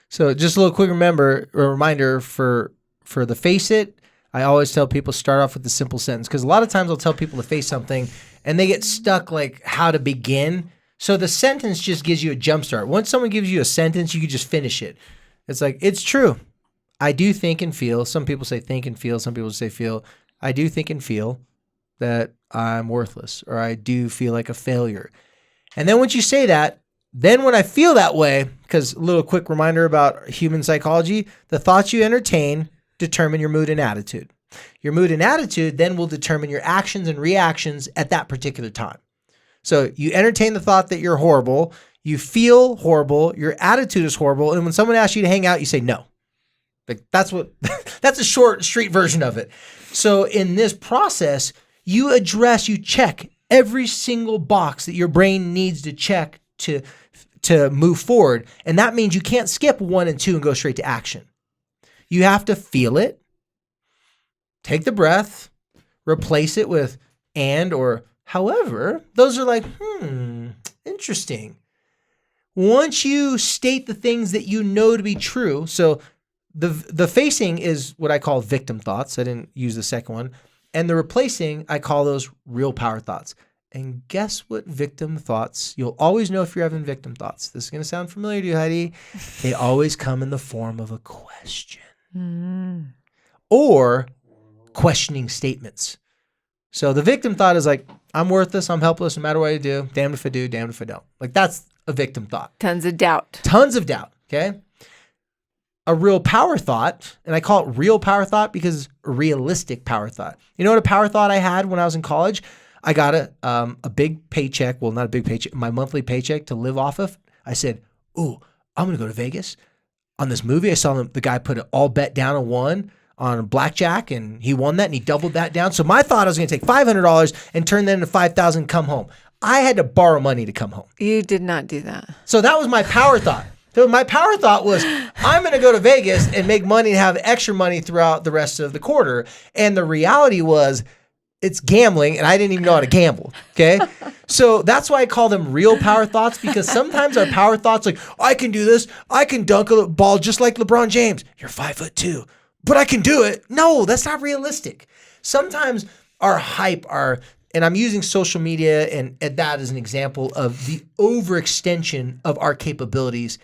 So just a little quick reminder for the face it. I always tell people start off with the simple sentence, because a lot of times I'll tell people to face something and they get stuck like how to begin. So the sentence just gives you a jump start. Once someone gives you a sentence, you can just finish it. It's like, "It's true. I do think and feel." Some people say think and feel. Some people say feel. "I do think and feel that I'm worthless or I do feel like a failure. And then once you say that, then when I feel that way, because a little quick reminder about human psychology, the thoughts you entertain determine your mood and attitude. Your mood and attitude then will determine your actions and reactions at that particular time. So you entertain the thought that you're horrible, you feel horrible, your attitude is horrible, and when someone asks you to hang out, you say no. Like that's a short street version of it. So in this process, you check every single box that your brain needs to check to move forward. And that means you can't skip 1 and 2 and go straight to action. You have to feel it, take the breath, replace it with and or however. Those are like, interesting. Once you state the things that you know to be true, so the facing is what I call victim thoughts. I didn't use the second one. And the replacing, I call those real power thoughts. And guess what victim thoughts? You'll always know if you're having victim thoughts. This is going to sound familiar to you, Heidi. They always come in the form of a question or questioning statements. So the victim thought is like, I'm worthless, I'm helpless, no matter what I do. Damned if I do, damned if I don't. Like that's a victim thought. Tons of doubt. Okay? A real power thought, and I call it real power thought because it's a realistic power thought. You know what a power thought I had when I was in college? I got a big paycheck. Well, not a big paycheck, my monthly paycheck to live off of. I said, ooh, I'm going to go to Vegas. On this movie, I saw the guy put it all bet down on blackjack, and he won that, and he doubled that down. So my thought, I was going to take $500 and turn that into $5,000, come home. I had to borrow money to come home. You did not do that. So that was my power thought. So my power thought was, I'm going to go to Vegas and make money and have extra money throughout the rest of the quarter. And the reality was, it's gambling, and I didn't even know how to gamble, okay? So that's why I call them real power thoughts, because sometimes our power thoughts like, I can do this, I can dunk a ball just like LeBron James. You're 5'2", but I can do it. No, that's not realistic. Sometimes our hype, and I'm using social media and that as an example of the overextension of our capabilities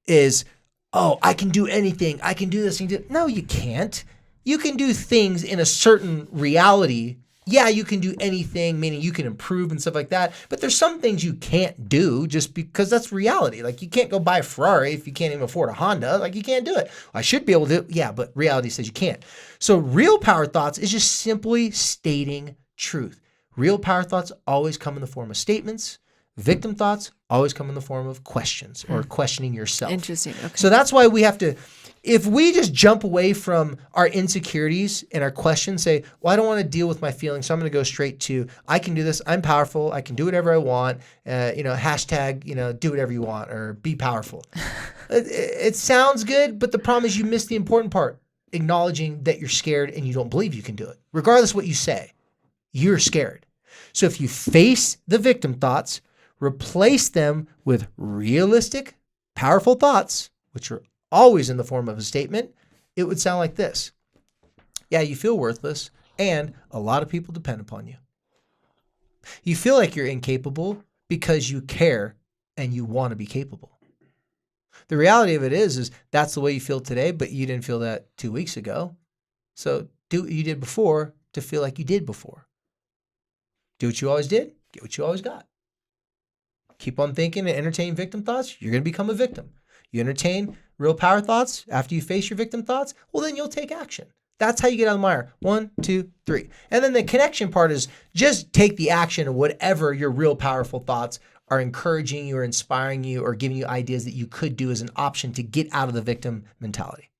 is, oh, I can do anything. I can do this. No, you can't. You can do things in a certain reality. Yeah, you can do anything, meaning you can improve and stuff like that. But there's some things you can't do just because that's reality. Like you can't go buy a Ferrari if you can't even afford a Honda. Like you can't do it. I should be able to. Yeah, but reality says you can't. So real power thoughts is just simply stating truth. Real power thoughts always come in the form of statements. Victim thoughts always come in the form of questions or questioning yourself. Interesting. Okay. So that's why we have to, if we just jump away from our insecurities and our questions, say, well, I don't want to deal with my feelings, so I'm going to go straight to, I can do this, I'm powerful, I can do whatever I want, hashtag, do whatever you want, or be powerful. It sounds good, but the problem is you miss the important part, acknowledging that you're scared and you don't believe you can do it. Regardless of what you say, you're scared. So if you face the victim thoughts, replace them with realistic, powerful thoughts, which are always in the form of a statement, it would sound like this. Yeah, you feel worthless, and a lot of people depend upon you. You feel like you're incapable because you care and you want to be capable. The reality of it is that's the way you feel today, but you didn't feel that 2 weeks ago. So do what you did before to feel like you did before. Do what you always did, get what you always got. Keep on thinking and entertaining victim thoughts, you're going to become a victim. You entertain real power thoughts after you face your victim thoughts, well, then you'll take action. That's how you get out of the mire. 1, 2, 3. And then the connection part is just take the action of whatever your real powerful thoughts are encouraging you or inspiring you or giving you ideas that you could do as an option to get out of the victim mentality.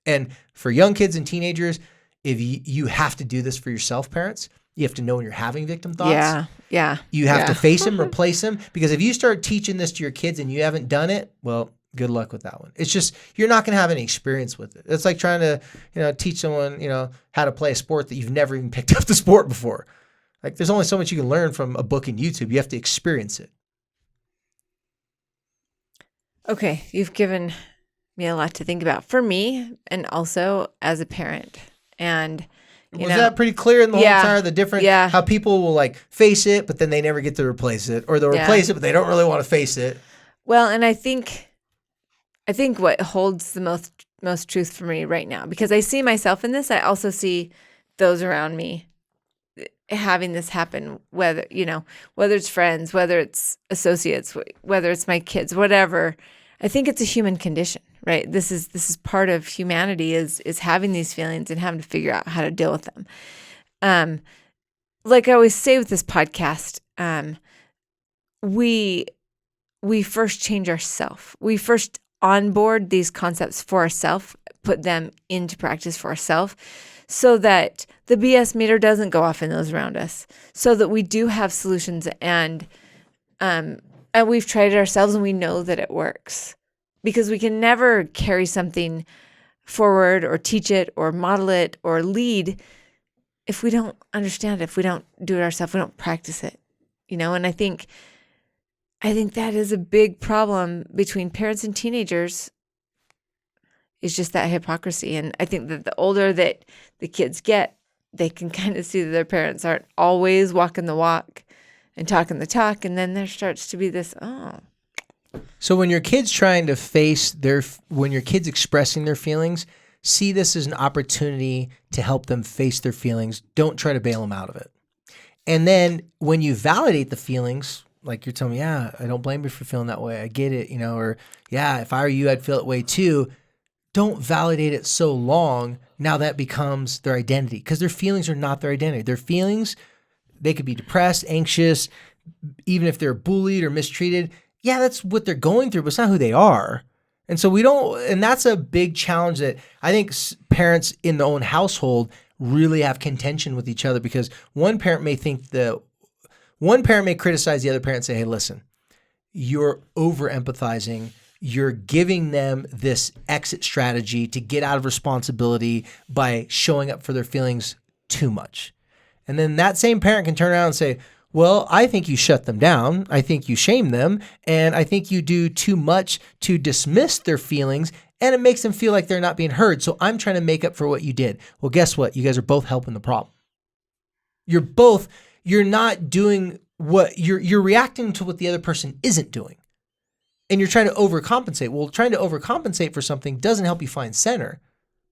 And for young kids and teenagers, if you have to do this for yourself, parents, you have to know when you're having victim thoughts. Yeah. You have to face them, replace them. Because if you start teaching this to your kids and you haven't done it, well, good luck with that one. It's just, you're not going to have any experience with it. It's like trying to, teach someone, how to play a sport that you've never even picked up the sport before. Like there's only so much you can learn from a book and YouTube. You have to experience it. Okay. You've given me a lot to think about for me and also as a parent. And was that pretty clear in the whole entire, the different, how people will like face it, but then they never get to replace it, or they'll replace it, but they don't really want to face it. Well, and I think what holds the most truth for me right now, because I see myself in this, I also see those around me having this happen, whether it's friends, whether it's associates, whether it's my kids, whatever. I think it's a human condition, right? This is part of humanity is having these feelings and having to figure out how to deal with them. Like I always say with this podcast, we first change ourselves. We first onboard these concepts for ourselves, put them into practice for ourselves, so that the BS meter doesn't go off in those around us, so that we do have solutions and we've tried it ourselves and we know that it works. Because we can never carry something forward or teach it or model it or lead if we don't understand it, if we don't do it ourselves, we don't practice it, and I think that is a big problem between parents and teenagers, is just that hypocrisy. And I think that the older that the kids get, they can kind of see that their parents aren't always walking the walk and talking the talk. And then there starts to be this, So when your kid's when your kid's expressing their feelings, see this as an opportunity to help them face their feelings. Don't try to bail them out of it. And then when you validate the feelings, like you're telling me, yeah, I don't blame you for feeling that way. I get it, or yeah, if I were you, I'd feel that way too. Don't validate it so long. Now that becomes their identity, because their feelings are not their identity. Their feelings, they could be depressed, anxious, even if they're bullied or mistreated. Yeah, that's what they're going through, but it's not who they are. And so and that's a big challenge that I think parents in their own household really have contention with each other, because one parent may criticize the other parent and say, hey, listen, you're over empathizing. You're giving them this exit strategy to get out of responsibility by showing up for their feelings too much. And then that same parent can turn around and say, well, I think you shut them down. I think you shame them. And I think you do too much to dismiss their feelings, and it makes them feel like they're not being heard. So I'm trying to make up for what you did. Well, guess what? You guys are both helping the problem. You're not doing what you're reacting to what the other person isn't doing. And you're trying to overcompensate. Well, trying to overcompensate for something doesn't help you find center.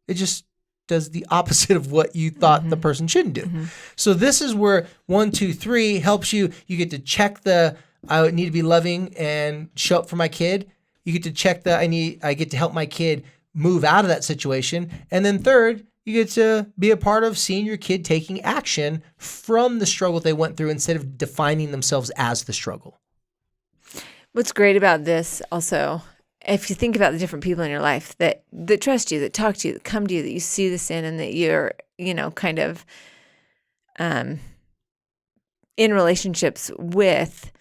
It just does the opposite of what you thought the person shouldn't do. So this is where 1, 2, 3 helps you. You get to check I need to be loving and show up for my kid. You get to check I get to help my kid move out of that situation. And then third, you get to be a part of seeing your kid taking action from the struggle they went through instead of defining themselves as the struggle. What's great about this also, if you think about the different people in your life that trust you, that talk to you, that come to you, that you see this in, and that you're, kind of in relationships with,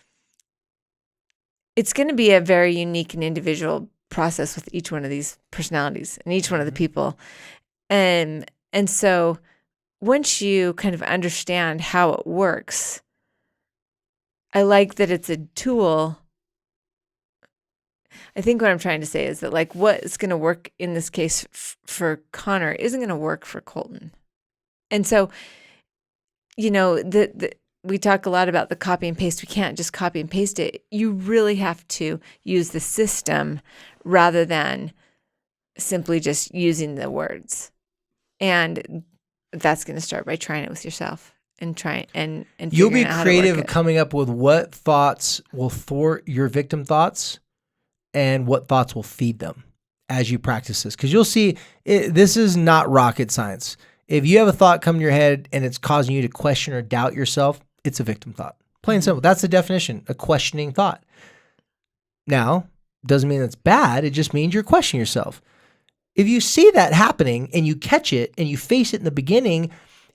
it's going to be a very unique and individual process with each one of these personalities and each one of the people. And so once you kind of understand how it works, I like that it's a tool. I think what I'm trying to say is that like what is going to work in this case for Connor isn't going to work for Colton. And so, we talk a lot about the copy and paste. We can't just copy and paste it. You really have to use the system rather than simply just using the words. And that's going to start by trying it with yourself and try and you'll be creative coming up with what thoughts will thwart your victim thoughts and what thoughts will feed them as you practice this. Because you'll see, this is not rocket science. If you have a thought come to your head and it's causing you to question or doubt yourself, it's a victim thought. Plain and simple. That's the definition, a questioning thought. Now, doesn't mean it's bad. It just means you're questioning yourself. If you see that happening and you catch it and you face it in the beginning,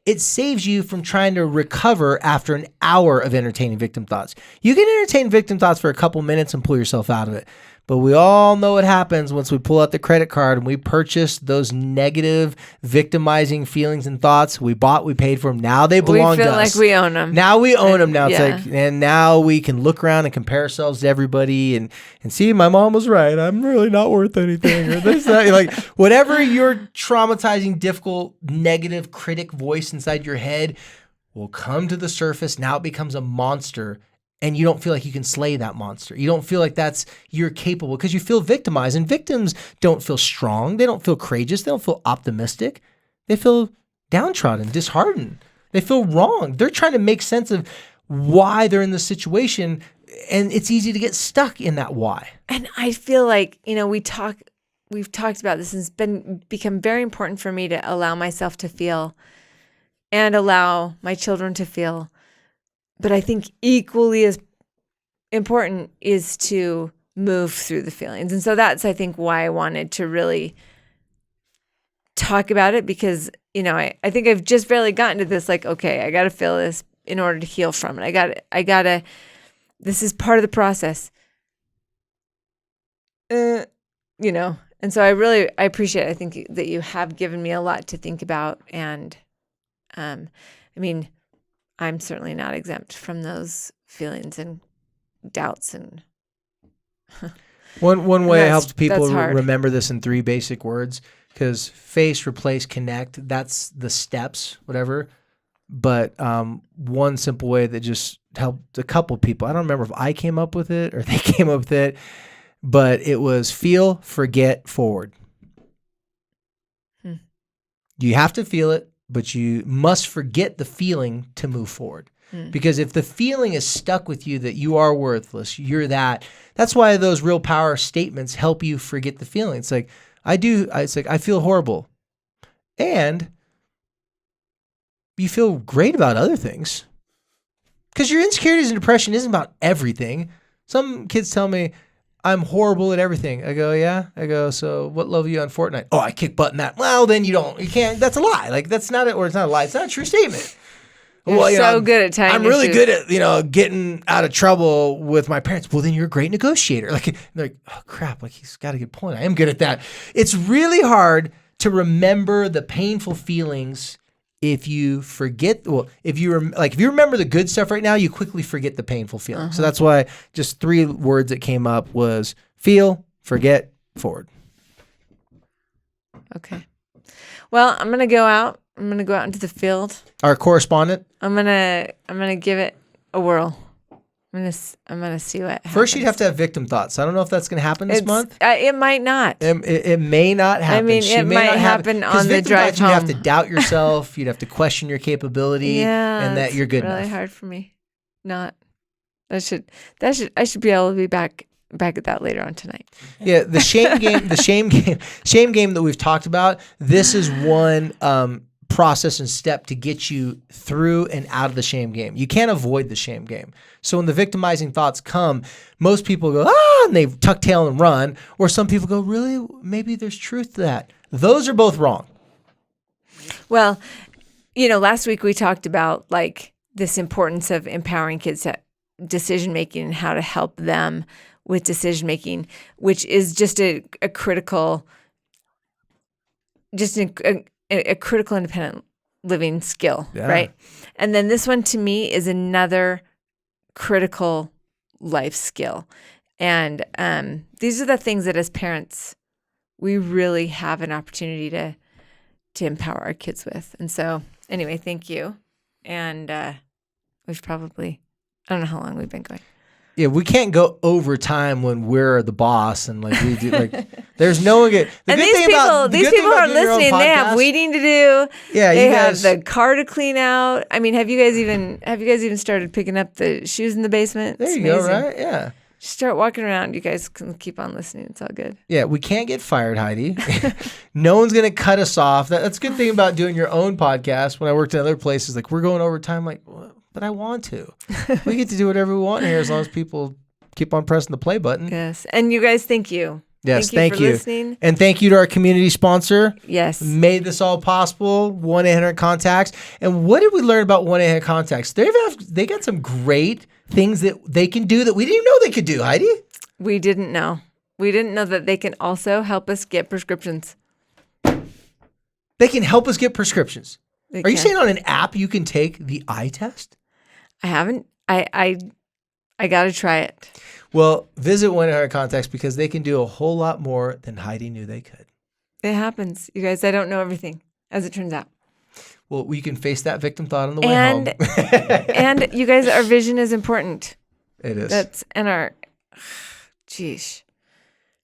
it saves you from trying to recover after an hour of entertaining victim thoughts. You can entertain victim thoughts for a couple minutes and pull yourself out of it. But we all know what happens once we pull out the credit card and we purchase those negative, victimizing feelings and thoughts. We bought, we paid for them. Now they belong to us. We feel like we own them. Now we own them. Now it's like, and now we can look around and compare ourselves to everybody and see, my mom was right. I'm really not worth anything. Or this, that. Like whatever your traumatizing, difficult, negative critic voice inside your head will come to the surface. Now it becomes a monster. And you don't feel like you can slay that monster. You don't feel like you're capable because you feel victimized. And victims don't feel strong. They don't feel courageous. They don't feel optimistic. They feel downtrodden, disheartened. They feel wrong. They're trying to make sense of why they're in this situation, and it's easy to get stuck in that why. And I feel like, we've talked about this, and it's become very important for me to allow myself to feel and allow my children to feel. But I think equally as important is to move through the feelings. And so that's, I think, why I wanted to really talk about it, because, I think I've just barely gotten to this, like, okay, I got to feel this in order to heal from it. I got to, this is part of the process. And so I appreciate it. I think that you have given me a lot to think about. And, I'm certainly not exempt from those feelings and doubts. And one way I helped people hard. remember this in 3 basic words, because face, replace, connect, that's the steps, whatever. But one simple way that just helped a couple people, I don't remember if I came up with it or they came up with it, but it was feel, forget, forward. You have to feel it, but you must forget the feeling to move forward. Because if the feeling is stuck with you that you are worthless, you're that's why those real power statements help you forget the feeling. It's like, I feel horrible. And you feel great about other things. Because your insecurities and depression isn't about everything. Some kids tell me, I'm horrible at everything. I go, yeah? I go, so what level are you on Fortnite? Oh, I kick butt in that. Well, then you can't, that's a lie. Like, that's not it, or it's not a lie. It's not a true statement. You're good at tying I'm really good at, getting out of trouble with my parents. Well, then you're a great negotiator. Like, they're like, oh crap, like he's got a good point. I am good at that. It's really hard to remember the painful feelings if you forget. Well, if you remember the good stuff right now, you quickly forget the painful feelings. So that's why just 3 words that came up was feel, forget, forward. Okay. Well, I'm gonna go out into the field. Our correspondent. I'm gonna give it a whirl. I'm gonna see what happens. First, you'd have to have victim thoughts. I don't know if that's gonna happen this month. It might not. It may not happen. It might happen on the drive home. You'd have to doubt yourself. You'd have to question your capability, and that you're good enough. enough. Really hard for me. Not. I should be able to be back at that later on tonight. Yeah, the shame game that we've talked about. This is one process and step to get you through and out of the shame game. You can't avoid the shame game. So when the victimizing thoughts come, most people go, and they tuck tail and run, or some people go, really? Maybe there's truth to that. Those are both wrong. Well, last week we talked about like this importance of empowering kids to decision making and how to help them with decision making, which is just a critical independent living skill, right? And then this one to me is another critical life skill. And these are the things that as parents, we really have an opportunity to empower our kids with. And so anyway, thank you. And we've probably, I don't know how long we've been going. Yeah, we can't go over time when we're the boss and like we do. Like, there's no one. These people are listening. They have weeding to do. Yeah, they have the car to clean out. I mean, have you guys even started picking up the shoes in the basement? There you go. Right? Yeah. Just start walking around. You guys can keep on listening. It's all good. Yeah, we can't get fired, Heidi. No one's gonna cut us off. That's a good thing about doing your own podcast. When I worked in other places, like we're going over time. Like, well, but I want to. We get to do whatever we want here as long as people keep on pressing the play button. Yes. And you guys, thank you. Yes, thank you for listening. And thank you to our community sponsor. Yes. Made this all possible, 1-800-CONTACTS. And what did we learn about 1-800-CONTACTS? They got some great things that they can do that we didn't even know they could do, Heidi. We didn't know. We didn't know that they can also help us get prescriptions. They can help us get prescriptions. Are you saying on an app you can take the eye test? I haven't. I got to try it. Well, visit 1-800-CONTACTS because they can do a whole lot more than Heidi knew they could. It happens. You guys, I don't know everything, as it turns out. Well, we can face that victim thought on the way home. And you guys, our vision is important. It is. Geez.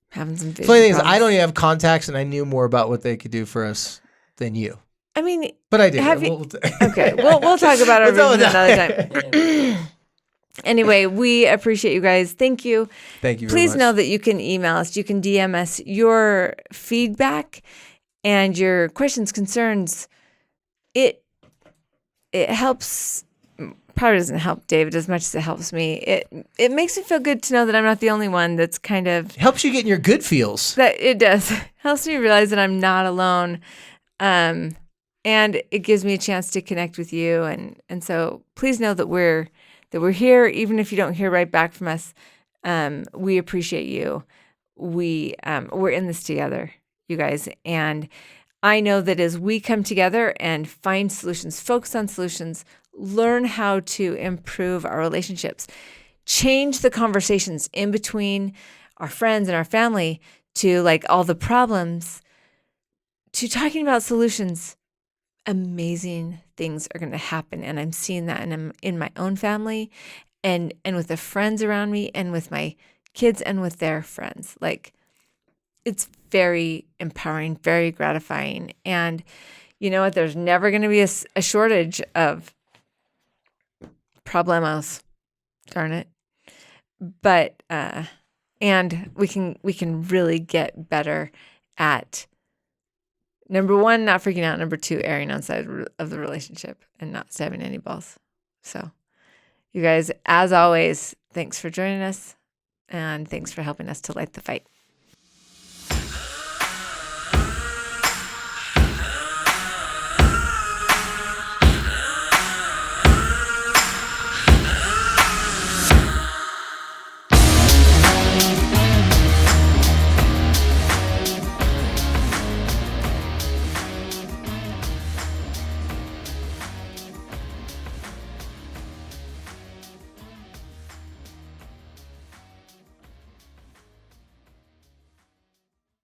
Having some vision Funny thing is, problems. I don't even have contacts, and I knew more about what they could do for us than you. I mean, But I did. have you- We'll okay, we'll talk about our We'll visions tell- another time. Anyway, we appreciate you guys. Thank you. Thank you very Please much. know that you can email us. You can DM us your feedback and your questions, concerns. It helps. Probably doesn't help David as much as it helps me. It makes me feel good to know that I'm not the only one that's kind of Helps you get in your good feels. that. It does. Helps me realize that I'm not alone. And it gives me a chance to connect with you. And so please know that we're here, even if you don't hear right back from us. We appreciate you. We're in this together, you guys. And I know that as we come together and find solutions, focus on solutions, learn how to improve our relationships, change the conversations in between our friends and our family to like all the problems, to talking about solutions, amazing things are going to happen. And I'm seeing that in my own family and with the friends around me and with my kids and with their friends. Like, it's very empowering, very gratifying. And you know what? There's never going to be a shortage of problemos. Darn it. But, and we can really get better at, number one, not freaking out. Number two, erring on side of the relationship and not stabbing any balls. So you guys, as always, thanks for joining us and thanks for helping us to light the fight.